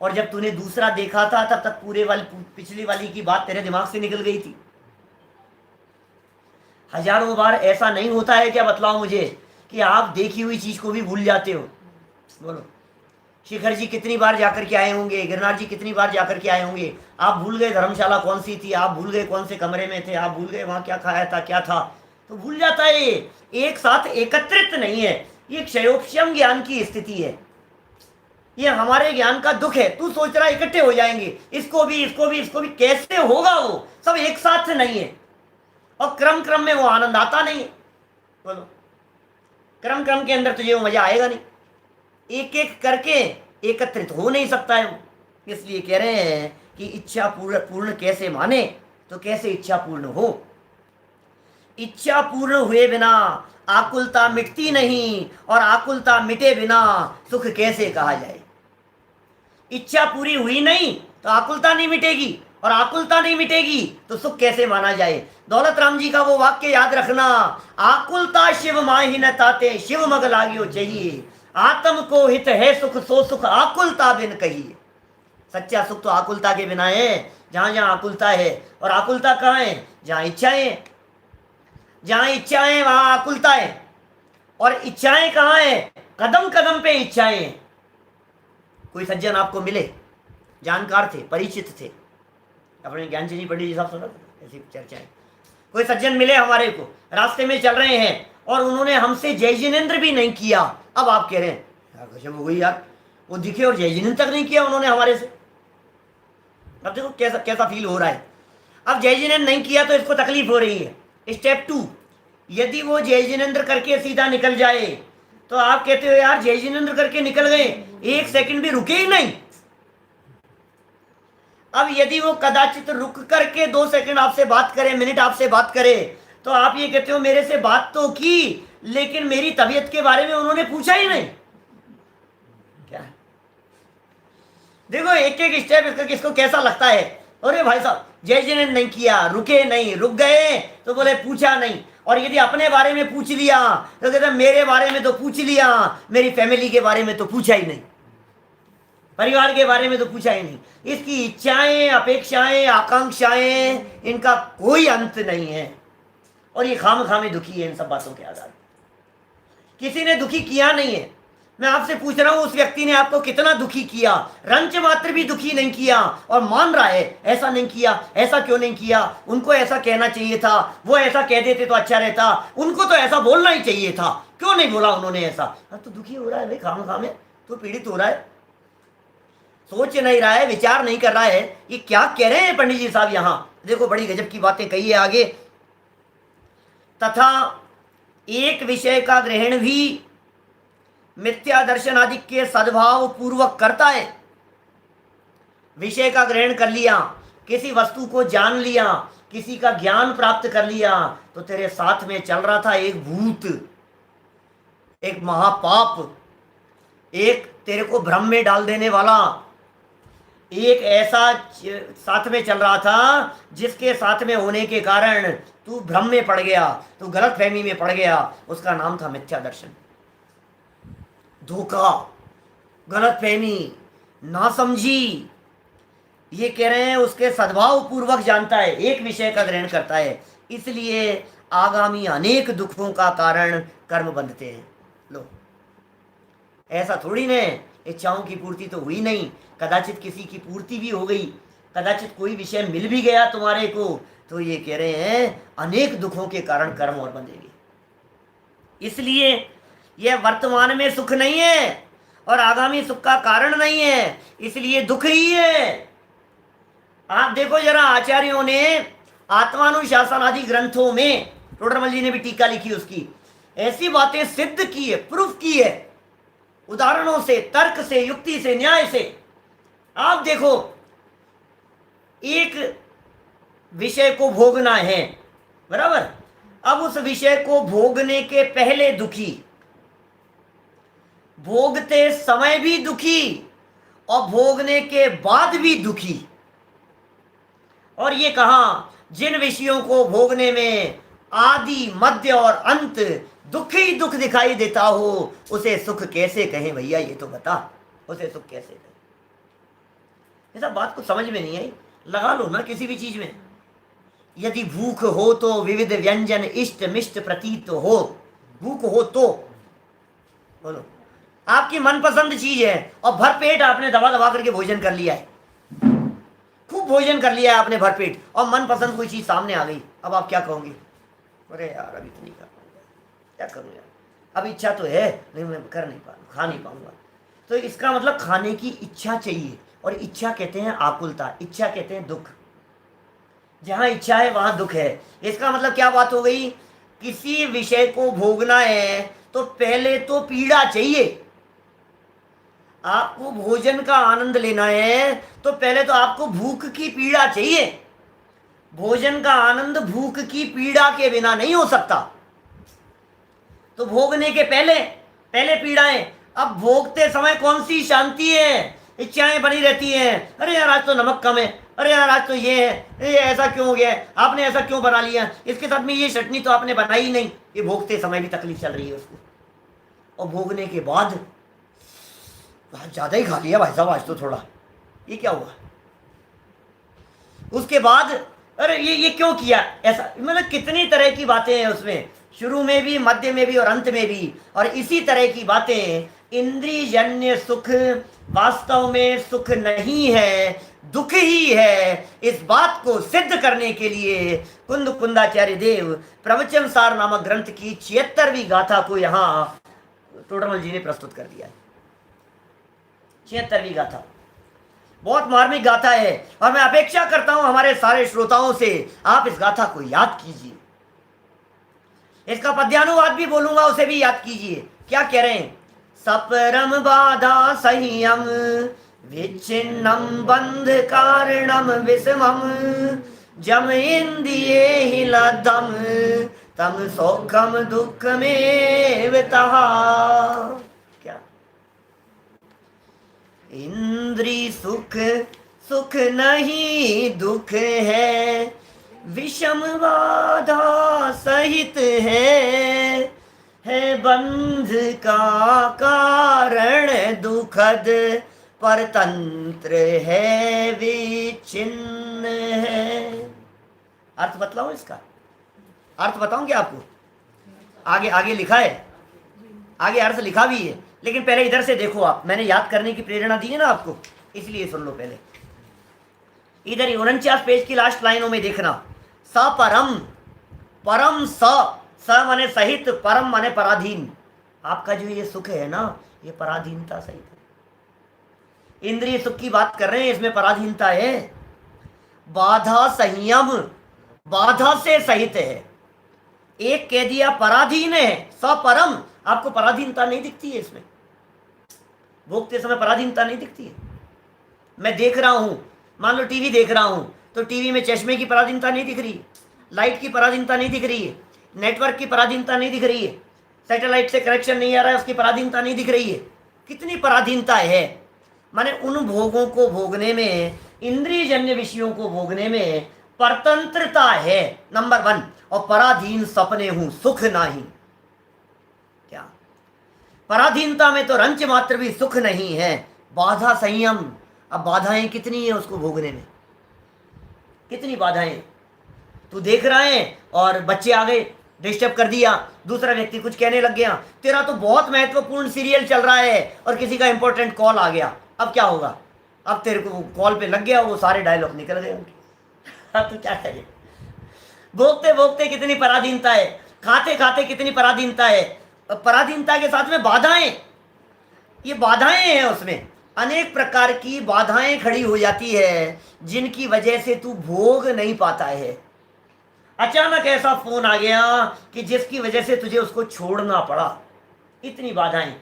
और जब तूने दूसरा देखा था तब तक पूरे वाली पिछली वाली की बात तेरे दिमाग से निकल गई थी। हजारों बार ऐसा नहीं होता है क्या, बतलाओ मुझे, कि आप देखी हुई चीज को भी भूल जाते हो। बोलो, शिखर जी कितनी बार जाकर के आए होंगे, गिरनार जी कितनी बार जाकर के आए होंगे, आप भूल गए धर्मशाला कौन सी थी, आप भूल गए कौन से कमरे में थे, आप भूल गए वहां क्या खाया था क्या था, तो भूल जाता है। ये एक साथ एकत्रित नहीं है, ये क्षयोपशम ज्ञान की स्थिति है, ये हमारे ज्ञान का दुख है। तू सोच रहा है इकट्ठे हो जाएंगे, इसको भी इसको भी इसको भी, कैसे होगा, वो सब एक साथ नहीं है, और क्रम क्रम में वो आनंद आता नहीं है। बोलो, क्रम क्रम के अंदर तुझे वो मजा आएगा नहीं, एक एक करके एकत्रित हो नहीं सकता है वो। इसलिए कह रहे हैं कि इच्छा पूर्ण कैसे माने, तो कैसे इच्छा पूर्ण हो। इच्छा पूर्ण हुए बिना आकुलता मिटती नहीं, और आकुलता मिटे बिना सुख कैसे कहा जाए। इच्छा पूरी हुई नहीं तो आकुलता नहीं मिटेगी, और आकुलता नहीं मिटेगी तो सुख कैसे माना जाए। दौलत राम जी का वो वाक्य याद रखना, आकुलता शिव माही न ताते, शिव मग लागियो चाहिए, आत्म को हित है सुख सो सुख आकुलता बिन कहिए। सच्चा सुख तो आकुलता के बिना है, जहां जहां आकुलता है, और आकुलता कहाँ है, जहां इच्छाएं, जहां इच्छाएं वहां आकुलता है, और इच्छाएं कहाँ है, कदम कदम पे इच्छाएं। कोई सज्जन आपको मिले, जानकार थे, परिचित थे, अपने ज्ञानचंदी पंडित जी साहब सुना ऐसी चर्चाएं, कोई सज्जन मिले हमारे को, रास्ते में चल रहे हैं, और उन्होंने हमसे जय जिनेन्द्र भी नहीं किया। अब आप कह रहे हैं यार गजब हो गई यार, वो दिखे और जय जिनेन्द्र तक नहीं किया उन्होंने हमारे से। अब देखो कैसा कैसा फील हो रहा है। अब जय जिनेन्द्र नहीं किया तो इसको तकलीफ हो रही है। स्टेप 2, यदि वो जय जिनेन्द्र करके सीधा निकल जाए तो आप कहते हो यार जय जिनेन्द्र करके निकल गए, एक सेकंड भी रुके ही नहीं। अब यदि वो कदाचित रुक करके 2 सेकंड आपसे बात करे, मिनट आपसे बात करे, तो आप ये कहते हो मेरे से बात तो की, लेकिन मेरी तबीयत के बारे में उन्होंने पूछा ही नहीं। क्या देखो एक एक स्टेप इसका किसको कैसा लगता है। अरे भाई साहब जय जिनेन्द्र नहीं किया, रुके नहीं, रुक गए तो बोले पूछा नहीं, और यदि अपने बारे में पूछ लिया तो कहते मेरे बारे में तो पूछ लिया, मेरी फैमिली के बारे में तो पूछा ही नहीं, परिवार के बारे में तो पूछा ही नहीं। इसकी इच्छाएं, अपेक्षाएं, आकांक्षाएं, इनका कोई अंत नहीं है, और ये खाम दुखी है इन सब बातों के आधार। किसी ने दुखी किया नहीं है। मैं आपसे पूछ रहा हूं उस व्यक्ति ने आपको कितना दुखी किया, रंच मात्र भी दुखी नहीं किया, और मान रहा है ऐसा नहीं किया, ऐसा क्यों नहीं किया, उनको ऐसा कहना चाहिए था, वो ऐसा कह देते तो अच्छा रहता, उनको तो ऐसा बोलना ही चाहिए था, क्यों नहीं बोला उन्होंने ऐसा। अब तो दुखी हो रहा है भाई, खाम में तो पीड़ित हो रहा है, सोच नहीं रहा है, विचार नहीं कर रहा है, ये क्या कह रहे हैं पंडित जी साहब। यहां देखो बड़ी गजब की बातें कही है आगे। तथा एक विषय का ग्रहण भी मिथ्या दर्शन आदि के सद्भाव पूर्वक करता है। विषय का ग्रहण कर लिया, किसी वस्तु को जान लिया, किसी का ज्ञान प्राप्त कर लिया, तो तेरे साथ में चल रहा था एक भूत, एक महापाप, एक तेरे को भ्रम में डाल देने वाला, एक ऐसा साथ में चल रहा था जिसके साथ में होने के कारण तू भ्रम में पड़ गया, तू गलत फहमी में पड़ गया। उसका नाम था मिथ्या दर्शन। धोखा, गलत फहमी, नासमझी, ये कह रहे हैं उसके सद्भाव पूर्वक जानता है, एक विषय का ग्रहण करता है, इसलिए आगामी अनेक दुखों का कारण कर्म बंधते हैं। लो ऐसा थोड़ी न, इच्छाओं की पूर्ति तो हुई नहीं, कदाचित किसी की पूर्ति भी हो गई, कदाचित कोई विषय मिल भी गया तुम्हारे को, तो ये कह रहे हैं अनेक दुखों के कारण कर्म और बंधेंगे। इसलिए यह वर्तमान में सुख नहीं है और आगामी सुख का कारण नहीं है, इसलिए दुख ही है। आप देखो जरा, आचार्यों ने आत्मानुशासन आदि ग्रंथों में, टोडरमल जी ने भी टीका लिखी, उसकी ऐसी बातें सिद्ध की है, प्रूफ की है, उदाहरणों से, तर्क से, युक्ति से, न्याय से। आप देखो एक विषय को भोगना है, बराबर, अब उस विषय को भोगने के पहले दुखी, भोगते समय भी दुखी, और भोगने के बाद भी दुखी। और ये कहां, जिन विषयों को भोगने में आदि मध्य और अंत दुख ही दुख दिखाई देता हो, उसे सुख कैसे कहें भैया, ये तो बता, उसे सुख कैसे कहें? ये सब बात को समझ में नहीं आई, लगा लो ना किसी भी चीज में। यदि भूख हो तो विविध व्यंजन इष्ट मिष्ट प्रतीत हो, भूख हो तो बोलो, आपकी मनपसंद चीज है और भरपेट आपने दबा दबा करके भोजन कर लिया है, खूब भोजन कर लिया है आपने भरपेट, और मनपसंद कोई चीज सामने आ गई, अब आप क्या कहोगे? अरे यार अभी तो नहीं कर पाऊंगा, क्या करूं यार, अब इच्छा तो है नहीं, मैं कर नहीं पाऊंगा, खा नहीं पाऊंगा। तो इसका मतलब खाने की इच्छा चाहिए, और इच्छा कहते हैं आकुलता, इच्छा कहते हैं दुख। जहां इच्छा है वहां दुख है। इसका मतलब क्या बात हो गई? किसी विषय को भोगना है तो पहले तो पीड़ा चाहिए। आपको भोजन का आनंद लेना है तो पहले तो आपको भूख की पीड़ा चाहिए। भोजन का आनंद भूख की पीड़ा के बिना नहीं हो सकता। तो भोगने के पहले पहले पीड़ाएं, अब भोगते समय कौन सी शांति है? इच्छाएं बनी रहती हैं, अरे यार आज तो नमक कम है, अरे यार आज तो ये है, ये ऐसा क्यों हो गया है, आपने ऐसा क्यों बना लिया, इसके साथ में ये चटनी तो आपने बनाई ही नहीं। ये भोगते समय भी तकलीफ चल रही है उसको, और भोगने के बाद ज्यादा ही खा लिया भाई साहब आज तो थोड़ा, ये क्या हुआ? उसके बाद अरे ये क्यों किया ऐसा, मतलब कितनी तरह की बातें हैं उसमें, शुरू में भी, मध्य में भी और अंत में भी। और इसी तरह की बातें, इंद्रियजन्य सुख वास्तव में सुख नहीं है, दुख ही है। इस बात को सिद्ध करने के लिए कुंद कुंदाचार्य देव प्रवचन सार नामक ग्रंथ की 76वीं गाथा को यहाँ टोडरमल जी ने प्रस्तुत कर दिया है। 76वीं गाथा बहुत मार्मिक गाथा है, और मैं अपेक्षा करता हूं हमारे सारे श्रोताओं से आप इस गाथा को याद कीजिए। इसका पद्यानुवाद भी बोलूंगा, उसे भी याद कीजिए। क्या कह रहे हैं? सपरम बाधा संयम विच्छिन्नम बंध कारणम विषमम जम इंद्रिये ही लद्धम तम सौखम दुःखमेव तहा। क्या इंद्री सुख सुख नहीं दुख है, विषम बाधा सहित है बंध का कारण दुखद, परतंत्र है विच्छिन्न है। अर्थ बतलाऊं इसका? अर्थ बताऊं क्या आपको? आगे आगे लिखा है, आगे अर्थ लिखा भी है, लेकिन पहले इधर से देखो आप, मैंने याद करने की प्रेरणा दी है ना आपको, इसलिए सुन लो पहले। इधर ही 49 पेज की लास्ट लाइनों में देखना, स परम, परम स माने सहित, परम माने पराधीन। आपका जो ये सुख है ना, ये पराधीनता सहित है। इंद्रिय सुख की बात कर रहे हैं, इसमें पराधीनता है। बाधा संयम, बाधा से सहित है। एक कह दिया पराधीन है, सपरम, आपको पराधीनता नहीं दिखती है इसमें, भोगते समय पराधीनता नहीं दिखती है। मैं देख रहा हूं, मान लो टीवी देख रहा हूं, तो टीवी में चश्मे की पराधीनता नहीं दिख रही, लाइट की पराधीनता नहीं दिख रही है, नेटवर्क की पराधीनता नहीं दिख रही है, सैटेलाइट से कनेक्शन नहीं आ रहा है उसकी पराधीनता नहीं दिख रही है। कितनी पराधीनता है? माने उन भोगों को भोगने में, इंद्रियजन्य विषयों को भोगने में परतंत्रता है, नंबर 1। और पराधीन सपने हूं सुख नाही। क्या पराधीनता में तो रंच मात्र भी सुख नहीं है। बाधा संयम, अब बाधाएं कितनी है उसको भोगने में, कितनी बाधाएं। तू देख रहा है और बच्चे आ गए, डिस्टर्ब कर दिया, दूसरा व्यक्ति कुछ कहने लग गया, तेरा तो बहुत महत्वपूर्ण सीरियल चल रहा है और किसी का इंपॉर्टेंट कॉल आ गया, अब क्या होगा? अब तेरे को कॉल पे लग गया, वो सारे डायलॉग निकल गए उनके। अब तो क्या करें? भोगते भोगते कितनी पराधीनता है, खाते खाते कितनी पराधीनता है। पराधीनता के साथ में बाधाएं, ये बाधाएं हैं, उसमें अनेक प्रकार की बाधाएं खड़ी हो जाती है, जिनकी वजह से तू भोग नहीं पाता है। अचानक ऐसा फोन आ गया कि जिसकी वजह से तुझे उसको छोड़ना पड़ा, इतनी बाधाएं।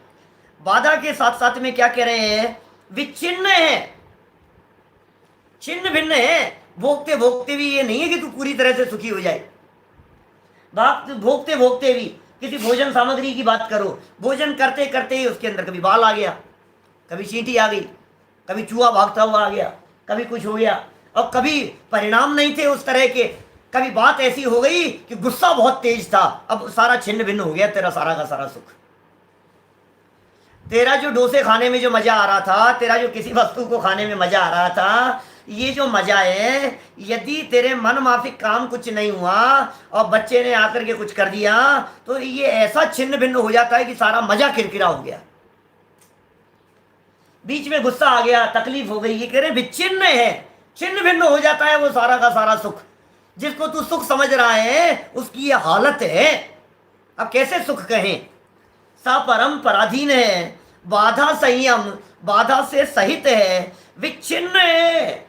बाधा के साथ साथ में क्या कह रहे हैं? विच्छिन्न है, छिन्न भिन्न है। भोगते भोगते भी ये नहीं है कि तू पूरी तरह से सुखी हो जाए। भोगते भोगते भी, किसी भोजन सामग्री की बात करो, भोजन करते करते ही उसके अंदर कभी बाल आ गया, कभी चींटी आ गई, कभी चूहा भागता हुआ आ गया, कभी कुछ हो गया, और कभी परिणाम नहीं थे उस तरह के, कभी बात ऐसी हो गई कि गुस्सा बहुत तेज था, अब सारा छिन्न भिन्न हो गया तेरा सारा का सारा सुख। तेरा जो डोसे खाने में जो मजा आ रहा था, तेरा जो किसी वस्तु को खाने में मजा आ रहा था, ये जो मजा है, यदि तेरे मन माफिक काम कुछ नहीं हुआ और बच्चे ने आकर के कुछ कर दिया तो ये ऐसा छिन्न भिन्न हो जाता है कि सारा मजा किरकिरा हो गया। बीच में गुस्सा आ गया, तकलीफ हो गई, ये कह रहे विच्छिन्न है, छिन्न भिन्न हो जाता है वो सारा का सारा सुख। जिसको तू सुख समझ रहा है उसकी ये हालत है। अब कैसे सुख कहें? सा परम पराधीन है, बाधा संयम, बाधा से सहित है, विच्छिन्न है।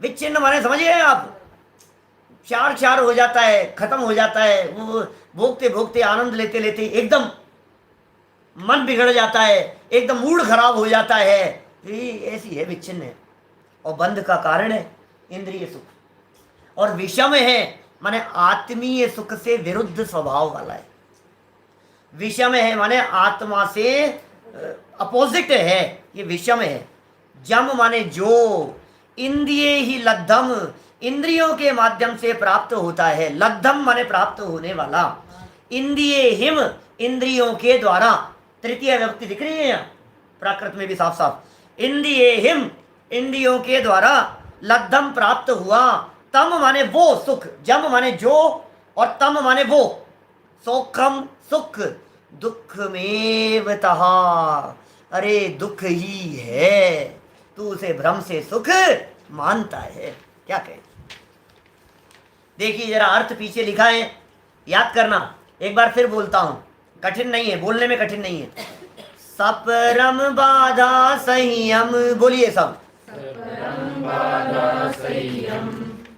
विच्छिन्न माने समझिए आप, क्षार क्षार हो जाता है, खत्म हो जाता है, वो भोगते भोगते आनंद लेते लेते एकदम मन बिगड़ जाता है, एकदम मूड खराब हो जाता है। ऐसी है, विच्छिन्न है। और बंध का कारण है इंद्रिय सुख, और विषम है माने आत्मीय सुख से विरुद्ध स्वभाव वाला है। विषम है माने आत्मा से अपोजिट है, ये विषम है। जम माने जो, इंद्रिय ही लद्धम, इंद्रियों के माध्यम से प्राप्त होता है। लद्धम माने प्राप्त होने वाला। इंद्रिय हिम, इंद्रियों के द्वारा, तृतीय व्यक्ति दिख रही है यहाँ प्राकृत में भी साफ साफ। इंद्रिय हिम, इंद्रियों के द्वारा लद्धम प्राप्त हुआ। तम माने वो सुख, जम माने जो, और तम माने वो। सौखम सुख, दुख में तहा, अरे दुख ही है, तू उसे भ्रम से सुख मानता है। क्या कहे? देखिए जरा अर्थ पीछे लिखा है, याद करना। एक बार फिर बोलता हूं, कठिन नहीं है, बोलने में कठिन नहीं है। सपरम बाधा संयम, बोलिए सब।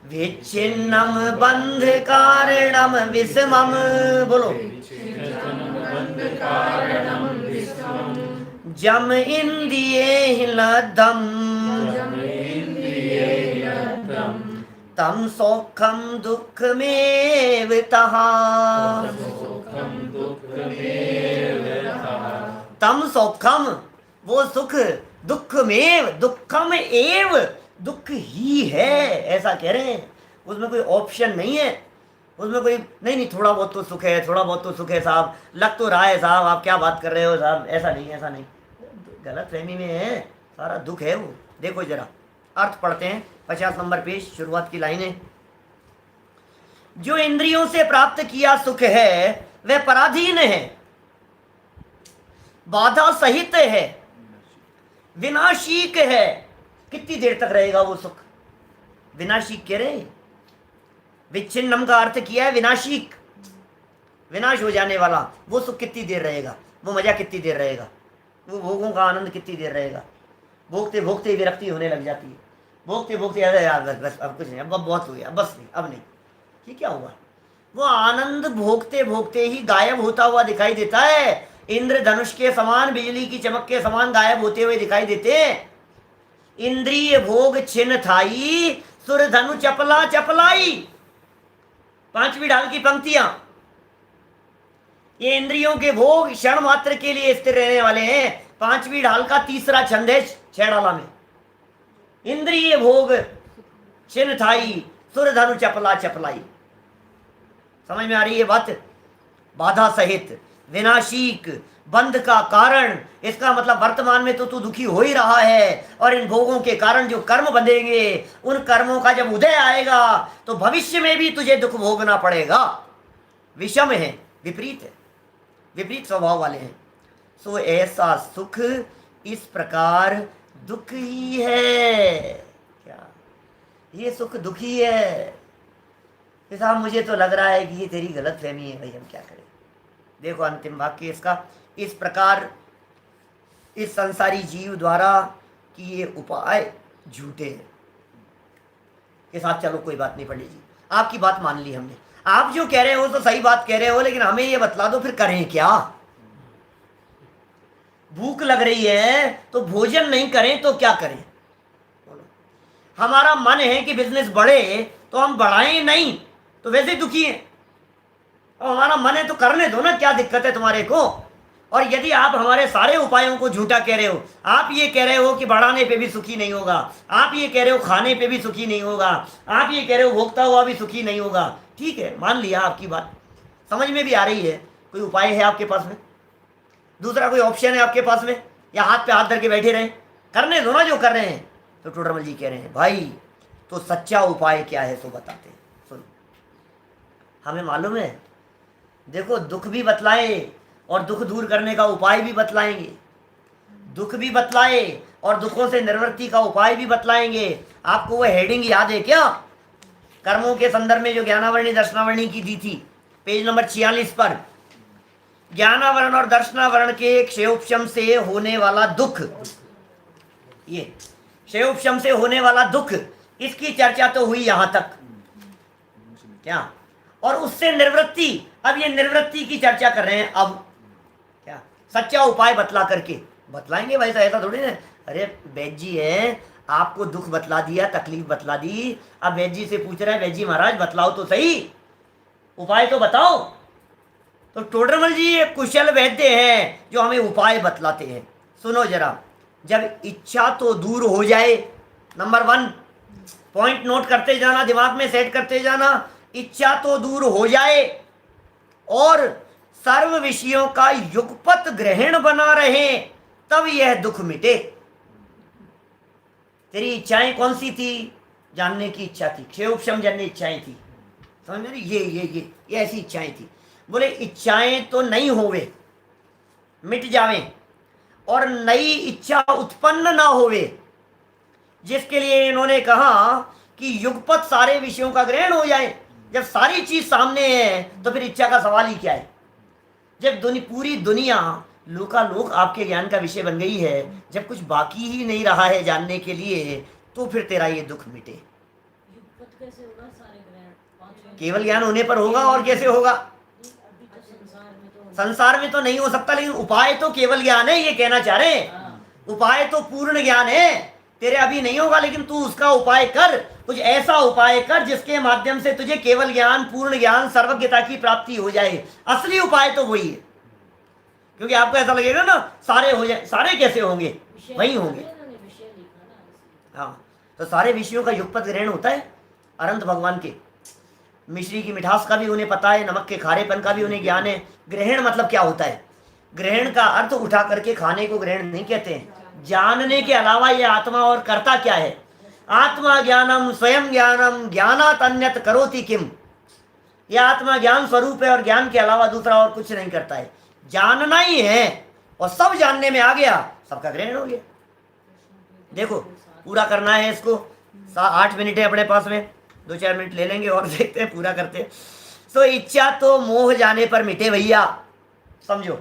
विच्छिन्नम बंध कारणम विषमम, बोलो। जम इंद्रिये लद्धम, तम सौखम दुख में तहा। तम सौखम, वो सुख, दुख में, दुखम एव, दुख ही है, ऐसा कह रहे हैं। उसमें कोई ऑप्शन नहीं है, उसमें कोई नहीं थोड़ा बहुत तो सुख है, थोड़ा बहुत तो सुख है साहब, लग तो रहा है साहब, आप क्या बात कर रहे हो साहब, ऐसा नहीं, ऐसा नहीं, गलत फहमी में है, सारा दुख है वो। देखो जरा अर्थ पढ़ते हैं, 50 नंबर पेज, शुरुआत की लाइनें। जो इंद्रियों से प्राप्त किया सुख है वह पराधीन है, बाधा सहित है, विनाशीक है। कितनी देर तक रहेगा वो सुख? विनाशीक कह रहे हैं। विच्छिन्नम का अर्थ किया है विनाशीक, विनाश हो जाने वाला। वो सुख कितनी देर रहेगा? वो मजा कितनी देर रहेगा? वो भोगों का आनंद कितनी देर रहेगा? भोगते भोगते विरक्ति होने लग जाती है, भोगते भोगते अरे यार बस बस अब कुछ नहीं, अब बहुत हो गया, बस नहीं, अब नहीं। ये क्या हुआ? वो आनंद भोगते भोगते ही गायब होता हुआ दिखाई देता है। इंद्रधनुष के समान, बिजली की चमक के समान गायब होते हुए दिखाई देते हैं। इंद्रिय भोग छिन्न थाई, सुर धनु चपला चपलाई। 5वीं ढाल की पंक्तियां। ये इंद्रियों के भोग क्षण मात्र के लिए स्थिर रहने वाले हैं। 5वीं ढाल का तीसरा छंद है 6 ढाला में। इंद्रिय भोग छिन्न थाई, सुर धनु चपला चपलाई। समझ में आ रही है बात? बाधा सहित, विनाशीक, बंध का कारण। इसका मतलब वर्तमान में तो तू दुखी हो ही रहा है, और इन भोगों के कारण जो कर्म बंधेंगे, उन कर्मों का जब उदय आएगा तो भविष्य में भी तुझे दुख भोगना पड़ेगा। विषम है, विपरीत है, विपरीत स्वभाव वाले हैं। सो ऐसा सुख इस प्रकार दुख ही है। क्या ये सुख दुखी है? साहब मुझे तो लग रहा है कि ये तेरी गलत फहमी है। भाई हम क्या करें? देखो अंतिम वाक्य इसका, इस प्रकार इस संसारी जीव द्वारा किए उपाय झूठे हैं। के साथ चलो कोई बात नहीं पंडित जी, आपकी बात मान ली हमने, आप जो कह रहे हो तो सही बात कह रहे हो, लेकिन हमें ये बतला दो फिर करें क्या? भूख लग रही है तो भोजन नहीं करें तो क्या करें? बोलो। हमारा मन है कि बिजनेस बढ़े तो हम बढ़ाएं नहीं तो वैसे दुखी हैं। और हमारा मन है तो करने दो ना, क्या दिक्कत है तुम्हारे को? और यदि आप हमारे सारे उपायों को झूठा कह रहे हो, आप ये कह रहे हो कि बढ़ाने पे भी सुखी नहीं होगा, आप ये कह रहे हो खाने पे भी सुखी नहीं होगा, आप ये कह रहे हो भोगता हुआ भी सुखी नहीं होगा, ठीक है, मान लिया आपकी बात, समझ में भी आ रही है। कोई उपाय है आपके पास में? दूसरा कोई ऑप्शन है आपके पास में? या हाथ पे हाथ धर के बैठे रहें? करने दो ना जो कर रहे हैं। तो टोडरमल जी कह रहे हैं, भाई तो सच्चा उपाय क्या है सो बताते हैं, सुनो। हमें मालूम है, देखो दुख भी बतलाए और दुख दूर करने का उपाय भी बतलाएंगे, दुख भी बतलाए और दुखों से निवृत्ति का उपाय भी बतलाएंगे। आपको वो हेडिंग याद है क्या? कर्मों के संदर्भ में जो ज्ञानावरणी दर्शनावरणी की दी थी, पेज नंबर 46 पर, ज्ञानावरण और दर्शनावरण के क्षयोपशम से होने वाला दुख, ये क्षयोपशम से होने वाला दुख, इसकी चर्चा तो हुई यहां तक क्या, और उससे निवृत्ति, अब ये निवृत्ति की चर्चा कर रहे हैं। अब क्या सच्चा उपाय बतला करके बतलाएंगे, वैसा ऐसा थोड़ी ना, अरे वैद्य जी है, आपको दुख बतला दिया, तकलीफ बतला दी, अब वैद्य जी से पूछ रहे हैं, वैद्य जी महाराज बतलाओ तो सही, उपाय तो बताओ। तो टोडरमल जी एक कुशल वैद्य हैं जो हमें उपाय बतलाते हैं। सुनो जरा, जब इच्छा तो दूर हो जाए, नंबर 1 पॉइंट नोट करते जाना, दिमाग में सेट करते जाना, इच्छा तो दूर हो जाए और सर्व विषयों का युगपत ग्रहण बना रहे, तब यह दुख मिटे। तेरी इच्छाएं कौन सी थी? जानने की इच्छा थी, क्षयोपशम जन्य इच्छाएं थी, समझ में? ये ऐसी इच्छाएं थी। बोले इच्छाएं तो नहीं होवे, मिट जावे, और नई इच्छा उत्पन्न ना होवे, जिसके लिए इन्होंने कहा कि युगपत सारे विषयों का ग्रहण हो जाए। जब सारी चीज सामने है तो फिर इच्छा का सवाल ही क्या है? जब पूरी दुनिया लोकालोक आपके ज्ञान का विषय बन गई है, जब कुछ बाकी ही नहीं रहा है जानने के लिए, तो फिर तेरा ये दुख मिटे। कैसे होगा? सारे ग्रहण केवल ज्ञान होने पर होगा, और कैसे होगा? संसार में तो नहीं हो सकता, लेकिन उपाय तो केवल ज्ञान है, ये कहना चाह रहे हैं। उपाय तो पूर्ण ज्ञान है, तेरे अभी नहीं होगा, लेकिन तू उसका उपाय कर, कुछ ऐसा उपाय कर जिसके माध्यम से तुझे केवल ज्ञान, पूर्ण ज्ञान, सर्वज्ञता की प्राप्ति हो जाए। असली उपाय तो वही है, क्योंकि आपको ऐसा लगेगा ना सारे हो जाए, सारे कैसे होंगे? वही होंगे। हाँ, तो सारे विषयों का युगपत ग्रहण होता है अनंत भगवान के। मिश्री की मिठास का भी उन्हें पता है, नमक के खारेपन का भी उन्हें ज्ञान है। ग्रहण मतलब क्या होता है? ग्रहण का अर्थ उठा करके खाने को ग्रहण नहीं कहते हैं। जानने के अलावा ये आत्मा और करता क्या है? आत्मा ज्ञानम स्वयं ज्ञानम ज्ञानात अन्यत करोति किम। यह आत्मा ज्ञान स्वरूप है और ज्ञान के अलावा दूसरा और कुछ नहीं करता है। जानना ही है, और सब जानने में आ गया, सबका ग्रहण हो गया। देखो पूरा करना है इसको, 8 मिनट है अपने पास में, 2-4 मिनट ले लेंगे और देखते हैं पूरा करते हैं। सो इच्छा तो मोह जाने पर मिटे भैया, समझो।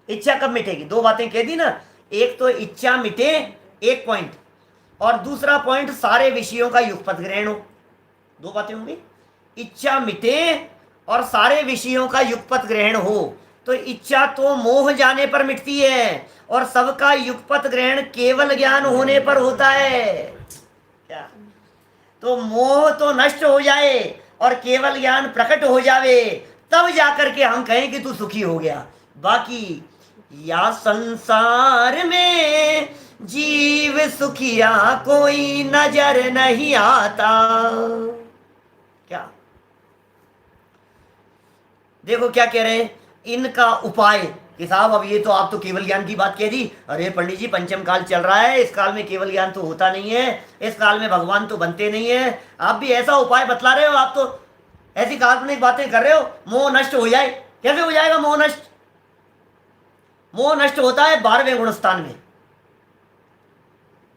इच्छा कब मिटेगी? 2 बातें कह दी ना, एक तो इच्छा मिटे, एक पॉइंट, और दूसरा पॉइंट सारे विषयों का युगपत ग्रहण हो। 2 बातें होंगी, इच्छा मिटे और सारे विषयों का युगपत ग्रहण हो। तो इच्छा तो मोह जाने पर मिटती है, और सबका युगपत ग्रहण केवल ज्ञान होने पर होता है। क्या? तो मोह तो नष्ट हो जाए और केवल ज्ञान प्रकट हो जावे, तब जाकर के हम कहें कि तू सुखी हो गया। बाकी या संसार में जीव सुखिया कोई नजर नहीं आता। क्या? देखो क्या कह रहे हैं, इनका उपाय कि साहब अब ये तो आप तो केवल ज्ञान की बात कह दी। अरे पंडित जी पंचम काल चल रहा है, इस काल में केवल ज्ञान तो होता नहीं है, इस काल में भगवान तो बनते नहीं है, आप भी ऐसा उपाय बतला रहे हो, आप तो ऐसी काल्पनिक बातें कर रहे हो, मोह नष्ट हो जाए। कैसे हो जाएगा मोह नष्ट? मोह नष्ट होता है 12वें गुणस्थान में,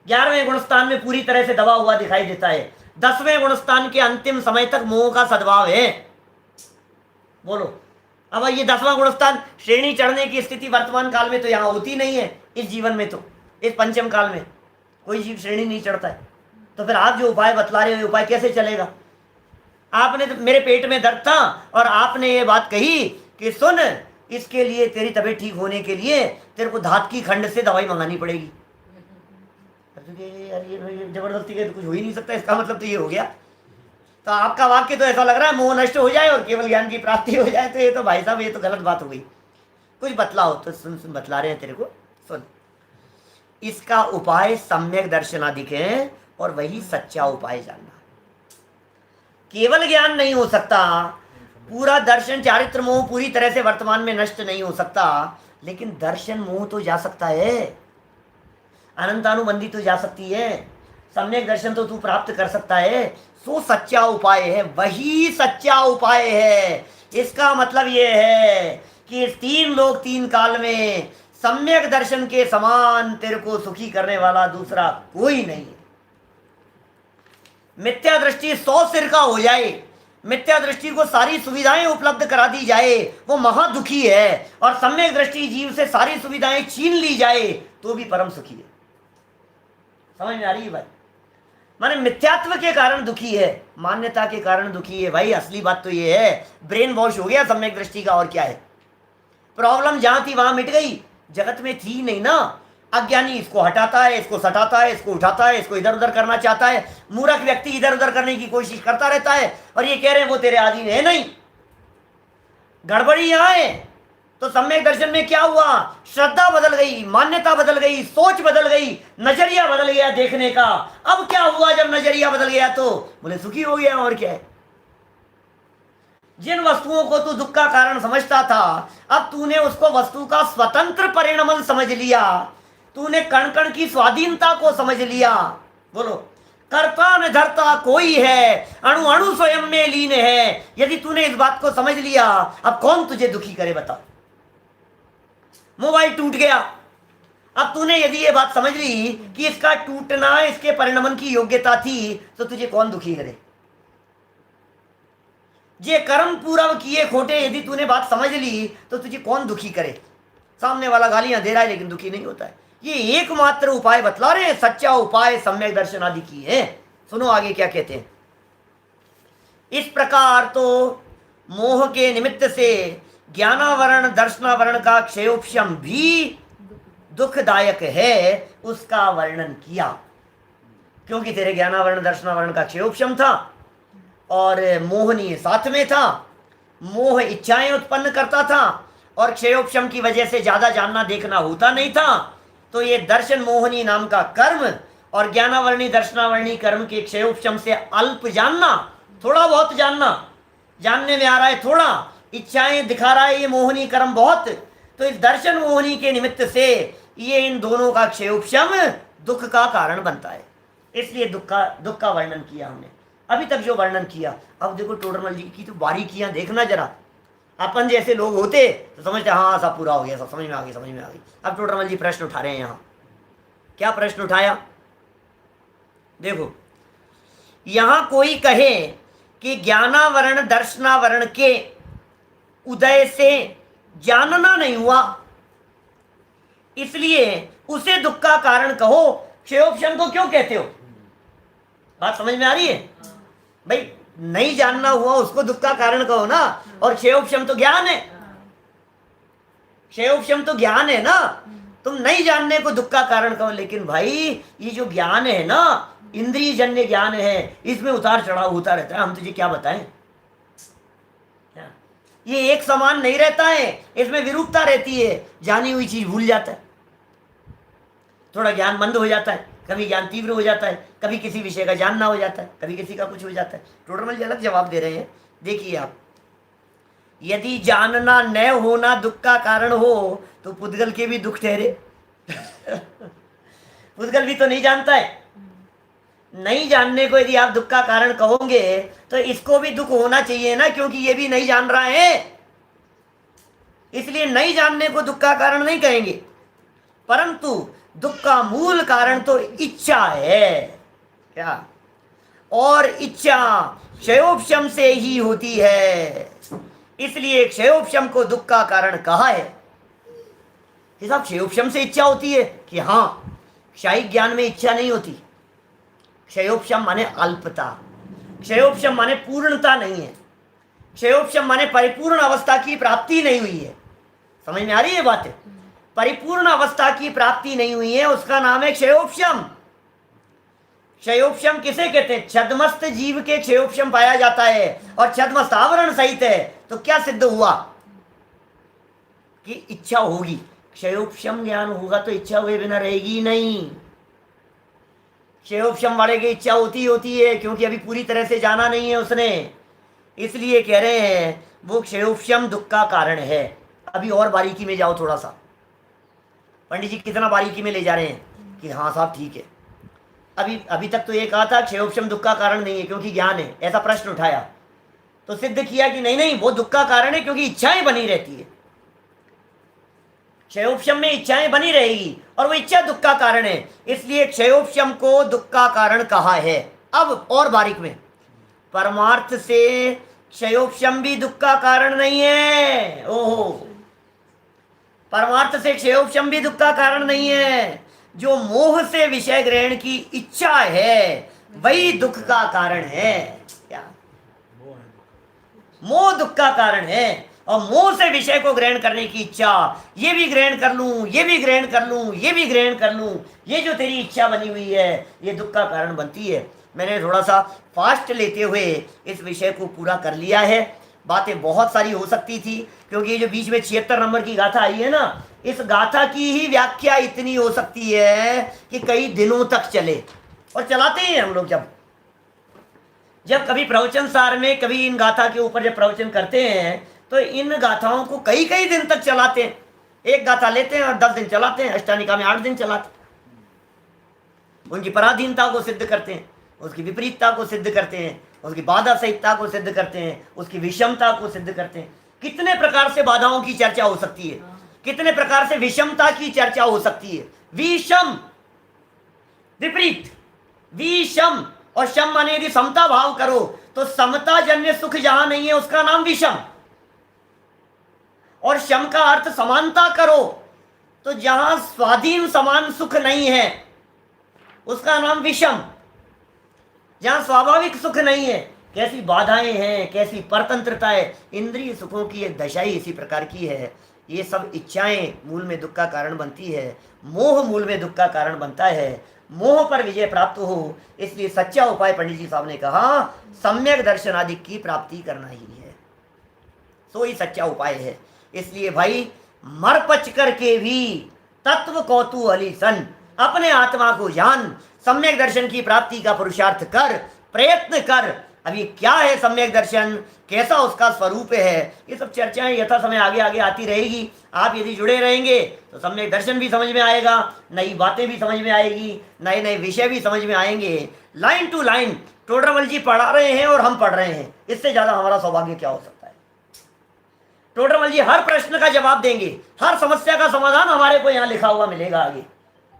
11वें गुणस्थान में पूरी तरह से दबा हुआ दिखाई देता है, 10वें गुणस्थान के अंतिम समय तक मोह का सद्भाव है। बोलो, अब ये 10वां गुणस्थान श्रेणी चढ़ने की स्थिति वर्तमान काल में तो यहाँ होती नहीं है, इस जीवन में तो, इस पंचम काल में कोई जीव श्रेणी नहीं चढ़ता है। तो फिर आप जो उपाय बतला रहे हो, उपाय कैसे चलेगा? आपने तो, मेरे पेट में दर्द था और आपने ये बात कही कि सुन, इसके लिए तेरी तबीयत ठीक होने के लिए तेरे को धात की खंड से दवाई मंगानी पड़ेगी। यार ये जबरदस्ती के तो कुछ हो ही नहीं सकता, इसका मतलब तो ये हो गया। तो आपका वाक्य तो ऐसा लग रहा है मोह नष्ट हो जाए और केवल ज्ञान की प्राप्ति हो जाए, तो ये तो भाई साहब ये तो गलत बात हो गई। कुछ बतलाओ तो सुन सुन, बतला रहे हैं तेरे को, सुन। इसका उपाय सम्यक दर्शनादिक है, और वही सच्चा उपाय जानना। केवल ज्ञान नहीं हो सकता, पूरा दर्शन चारित्र मोह पूरी तरह से वर्तमान में नष्ट नहीं हो सकता, लेकिन दर्शन मोह तो जा सकता है, अनंतानुबंधी तो जा सकती है, सम्यक दर्शन तो तू प्राप्त कर सकता है। सो सच्चा उपाय है, वही सच्चा उपाय है। इसका मतलब यह है कि इस तीन लोक तीन काल में सम्यक दर्शन के समान तेरे को सुखी करने वाला दूसरा कोई नहीं है। मिथ्या दृष्टि 100 सिर का हो जाए, मिथ्या दृष्टि को सारी सुविधाएं उपलब्ध करा दी जाए, वो महादुखी है, और सम्यक दृष्टि जीव से सारी सुविधाएं छीन ली जाए तो भी परम सुखी है। समझ में आ रही है भाई? माने मिथ्यात्व के कारण दुखी है, मान्यता के कारण दुखी है। भाई असली बात तो ये है, ब्रेन वॉश हो गया सम्यक दृष्टि का, और क्या है? प्रॉब्लम जहां थी वहां मिट गई, जगत में थी नहीं ना। अज्ञानी इसको हटाता है, इसको सटाता है, इसको उठाता है, इसको इधर उधर करना चाहता है। मूर्ख व्यक्ति इधर उधर करने की कोशिश करता रहता है, और ये कह रहे हैं वो तेरे अधीन है। नहीं, गड़बड़ी यहां है। तो सम्यक दर्शन में क्या हुआ? श्रद्धा बदल गई, मान्यता बदल गई, सोच बदल गई, नजरिया बदल गया देखने का। अब क्या हुआ जब नजरिया बदल गया? तो बोले सुखी हो गया, और क्या है? जिन वस्तुओं को तू दुख का कारण समझता था, अब तूने उसको वस्तु का स्वतंत्र परिणमन समझ लिया, तूने कण कण की स्वाधीनता को समझ लिया। बोलो, कर्ता न धरता कोई है, अणु अणु स्वयं में लीन है। यदि तूने इस बात को समझ लिया, अब कौन तुझे दुखी करे बताओ? मोबाइल टूट गया, अब तूने यदि ये बात समझ ली कि इसका टूटना इसके परिणमन की योग्यता थी, तो तुझे कौन दुखी करे? जे कर्म पूर्व किए खोटे, यदि तूने बात समझ ली तो तुझे कौन दुखी करे? सामने वाला गालियां दे रहा है लेकिन दुखी नहीं होता है। ये एकमात्र उपाय बतला रहे हैं, सच्चा उपाय सम्यक दर्शन आदि की है। सुनो आगे क्या कहते हैं। इस प्रकार तो मोह के निमित्त से ज्ञानावरण दर्शनावरण का क्षयोपशम भी दुखदायक है, उसका वर्णन किया। क्योंकि तेरे ज्ञानावरण दर्शनावरण का क्षयोपशम था, और मोहनी साथ में था। मोह इच्छाएं उत्पन्न करता था, और क्षयोपशम की वजह से ज्यादा जानना देखना होता नहीं था। तो ये दर्शन मोहनी नाम का कर्म और ज्ञानावरणी दर्शनावरणी कर्म के क्षयोपशम से अल्प जानना, थोड़ा बहुत जानना, जानने में आ रहा है थोड़ा, इच्छाएं दिखा रहा है ये मोहनी कर्म बहुत। तो इस दर्शन मोहनी के निमित्त से ये इन दोनों का क्षयोपशम दुख का कारण बनता है। इसलिए दुख का वर्णन किया हमने अभी तक जो वर्णन किया। अब देखो टोडरमल जी की तो बारीकियां देखना जरा। अपन जैसे लोग होते तो समझते हाँ सब पूरा हो गया, सब समझ में आ गई, समझ में आ गई। अब टोडरमल जी प्रश्न उठा रहे हैं यहाँ। क्या प्रश्न उठाया? देखो, यहां कोई कहे कि ज्ञानावरण दर्शनावरण के उदय से जानना नहीं हुआ, इसलिए उसे दुख का कारण कहो, क्षयोपशम को क्यों कहते हो? बात समझ में आ रही है भाई? नहीं जानना हुआ उसको दुख का कारण कहो ना, और क्षयोपशम तो ज्ञान है, क्षयोपशम तो ज्ञान है ना। तुम नहीं जानने को दुख का कारण कहो, लेकिन भाई ये जो ज्ञान है ना, इंद्रिय जन्य ज्ञान है, इसमें उतार चढ़ाव होता रहता है। हम तुझे क्या बताएं, ये एक समान नहीं रहता है, इसमें विरूपता रहती है। जानी हुई चीज भूल जाता है, थोड़ा ज्ञान मंद हो जाता है, कभी ज्ञान तीव्र हो जाता है, कभी किसी विषय का जानना हो जाता है, कभी किसी का कुछ हो जाता है। टोडरमल जी अलग जवाब दे रहे हैं। देखिए आप, यदि जानना न होना दुख का कारण हो तो पुद्गल के भी दुख ठहरे। पुद्गल भी तो नहीं जानता है। नहीं जानने को यदि आप दुख का कारण कहोगे तो इसको भी दुख होना चाहिए ना, क्योंकि ये भी नहीं जान रहा है। इसलिए नहीं जानने को दुख का कारण नहीं कहेंगे, परंतु दुख का मूल कारण तो इच्छा है। क्या? और इच्छा क्षयोपशम से ही होती है, इसलिए क्षयोपशम को दुख का कारण कहा है। साहब क्षयोपशम से इच्छा होती है कि हाँ, क्षयिक ज्ञान में इच्छा नहीं होती। क्षयोपशम माने अल्पता, क्षयोपशम माने पूर्णता नहीं है, क्षयोपशम माने परिपूर्ण अवस्था की प्राप्ति नहीं हुई है। समझ में आ रही है बात? परिपूर्ण अवस्था की प्राप्ति नहीं हुई है, उसका नाम है क्षयोपशम। क्षयोपशम किसे कहते हैं? छद्मस्त जीव के क्षयोपशम पाया जाता है, और छद्मस्त आवरण सहित है। तो क्या सिद्ध हुआ? कि इच्छा होगी। क्षयोपशम ज्ञान होगा तो इच्छा हुए बिना रहेगी ही नहीं। क्षयोपशम वाले की इच्छा होती है, क्योंकि अभी पूरी तरह से जाना नहीं है उसने, इसलिए कह रहे हैं वो क्षयोपशम दुख का कारण है। अभी और बारीकी में जाओ थोड़ा सा। पंडित जी कितना बारीकी में ले जा रहे हैं कि हाँ साहब ठीक है। अभी तक तो ये कहा था क्षयोपशम दुख का कारण नहीं है क्योंकि ज्ञान है, ऐसा प्रश्न उठाया तो सिद्ध किया कि नहीं नहीं, वो दुख का कारण है क्योंकि इच्छाएं बनी रहती है। क्षयोपशम में इच्छाएं बनी रहेगी और वो इच्छा दुख का कारण है, इसलिए क्षयोपशम को दुख का कारण कहा है। अब और बारीक में, परमार्थ से क्षयोपशम भी दुख का कारण नहीं है। ओहो, परमार्थ से क्षयोपशम भी दुख का कारण नहीं है। जो मोह से विषय ग्रहण की इच्छा है वही दुख का कारण है। क्या मोह दुख का कारण है, और मोह से विषय को ग्रहण करने की इच्छा, ये भी ग्रहण कर लूं, ये भी ग्रहण कर लूं, ये भी ग्रहण कर लूं, ये जो तेरी इच्छा बनी हुई है ये दुख का कारण बनती है। मैंने थोड़ा सा फास्ट लेते हुए इस विषय को पूरा कर लिया है। बातें बहुत सारी हो सकती थी, क्योंकि ये जो बीच में 76 नंबर की गाथा आई है ना, इस गाथा की ही व्याख्या इतनी हो सकती है कि कई दिनों तक चले। और चलाते हैं हम लोग, जब कभी प्रवचन सार में, कभी इन गाथा के ऊपर जब प्रवचन करते हैं तो इन गाथाओं को कई कई दिन तक चलाते हैं। एक गाथा लेते हैं और 10 दिन चलाते हैं, अष्टानिका में 8 दिन चलाते हैं। उनकी पराधीनता को सिद्ध करते हैं, उसकी विपरीतता को सिद्ध करते हैं, उसकी बाधा सहितता को सिद्ध करते हैं, उसकी विषमता को सिद्ध करते हैं। कितने प्रकार से बाधाओं की चर्चा हो सकती है, कितने प्रकार से विषमता की चर्चा हो सकती है। विषम, विपरीत, विषम, और शम माने यदि समता भाव करो तो समता जन्य सुख जहां नहीं है उसका नाम विषम, और शम का अर्थ समानता करो तो जहां स्वाधीन समान सुख नहीं है उसका नाम विषम, जहां स्वाभाविक सुख नहीं है। कैसी बाधाएं हैं, कैसी परतंत्रता है। इंद्रिय सुखों की एक दशा ही इसी प्रकार की है। ये सब इच्छाएं मूल में दुख का कारण बनती है, मोह मूल में दुख का कारण बनता है। मोह पर विजय प्राप्त हो, इसलिए सच्चा उपाय पंडित जी साहब ने कहा सम्यक दर्शन आदि की प्राप्ति करना ही है, सो ही सच्चा उपाय है। इसलिए भाई मर पच करके भी तत्व कौतूहली सन, अपने आत्मा को जान, सम्यक दर्शन की प्राप्ति का पुरुषार्थ कर, प्रयत्न कर। अभी क्या है सम्यक दर्शन, कैसा उसका स्वरूप है, ये सब चर्चाएं यथा समय आगे आगे आती रहेगी। आप यदि जुड़े रहेंगे तो सम्यक दर्शन भी समझ में आएगा, नई बातें भी समझ में आएगी, नए नए विषय भी समझ में आएंगे। लाइन टू लाइन टोडरमल जी पढ़ा रहे हैं और हम पढ़ रहे हैं, इससे ज्यादा हमारा सौभाग्य क्या हो सकता है। टोडरमल जी हर प्रश्न का जवाब देंगे, हर समस्या का समाधान हमारे को यहाँ लिखा हुआ मिलेगा आगे।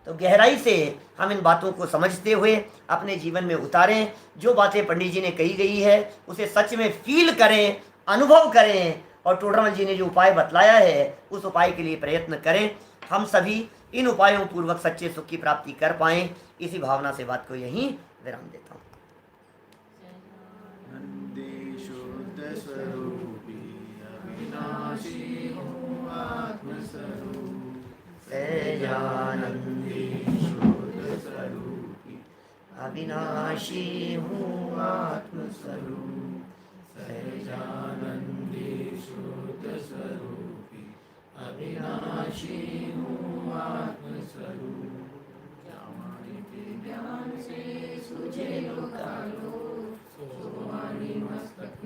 तो गहराई से हम इन बातों को समझते हुए अपने जीवन में उतारें। जो बातें पंडित जी ने कही गई है उसे सच में फील करें, अनुभव करें, और टोडरमल जी ने जो उपाय बतलाया है उस उपाय के लिए प्रयत्न करें। हम सभी इन उपायों पूर्वक सच्चे सुख की प्राप्ति कर पाएं। इसी भावना से बात को यहीं विराम देता हूँ। अविनाशी हूँ आत्मस्वरूप, सहजानंदी शुद्ध स्वरूपी, अविनाशी हूँ आत्मस्वरूप। ज्ञान से सूझे लोकालो, सो वाणी मस्तक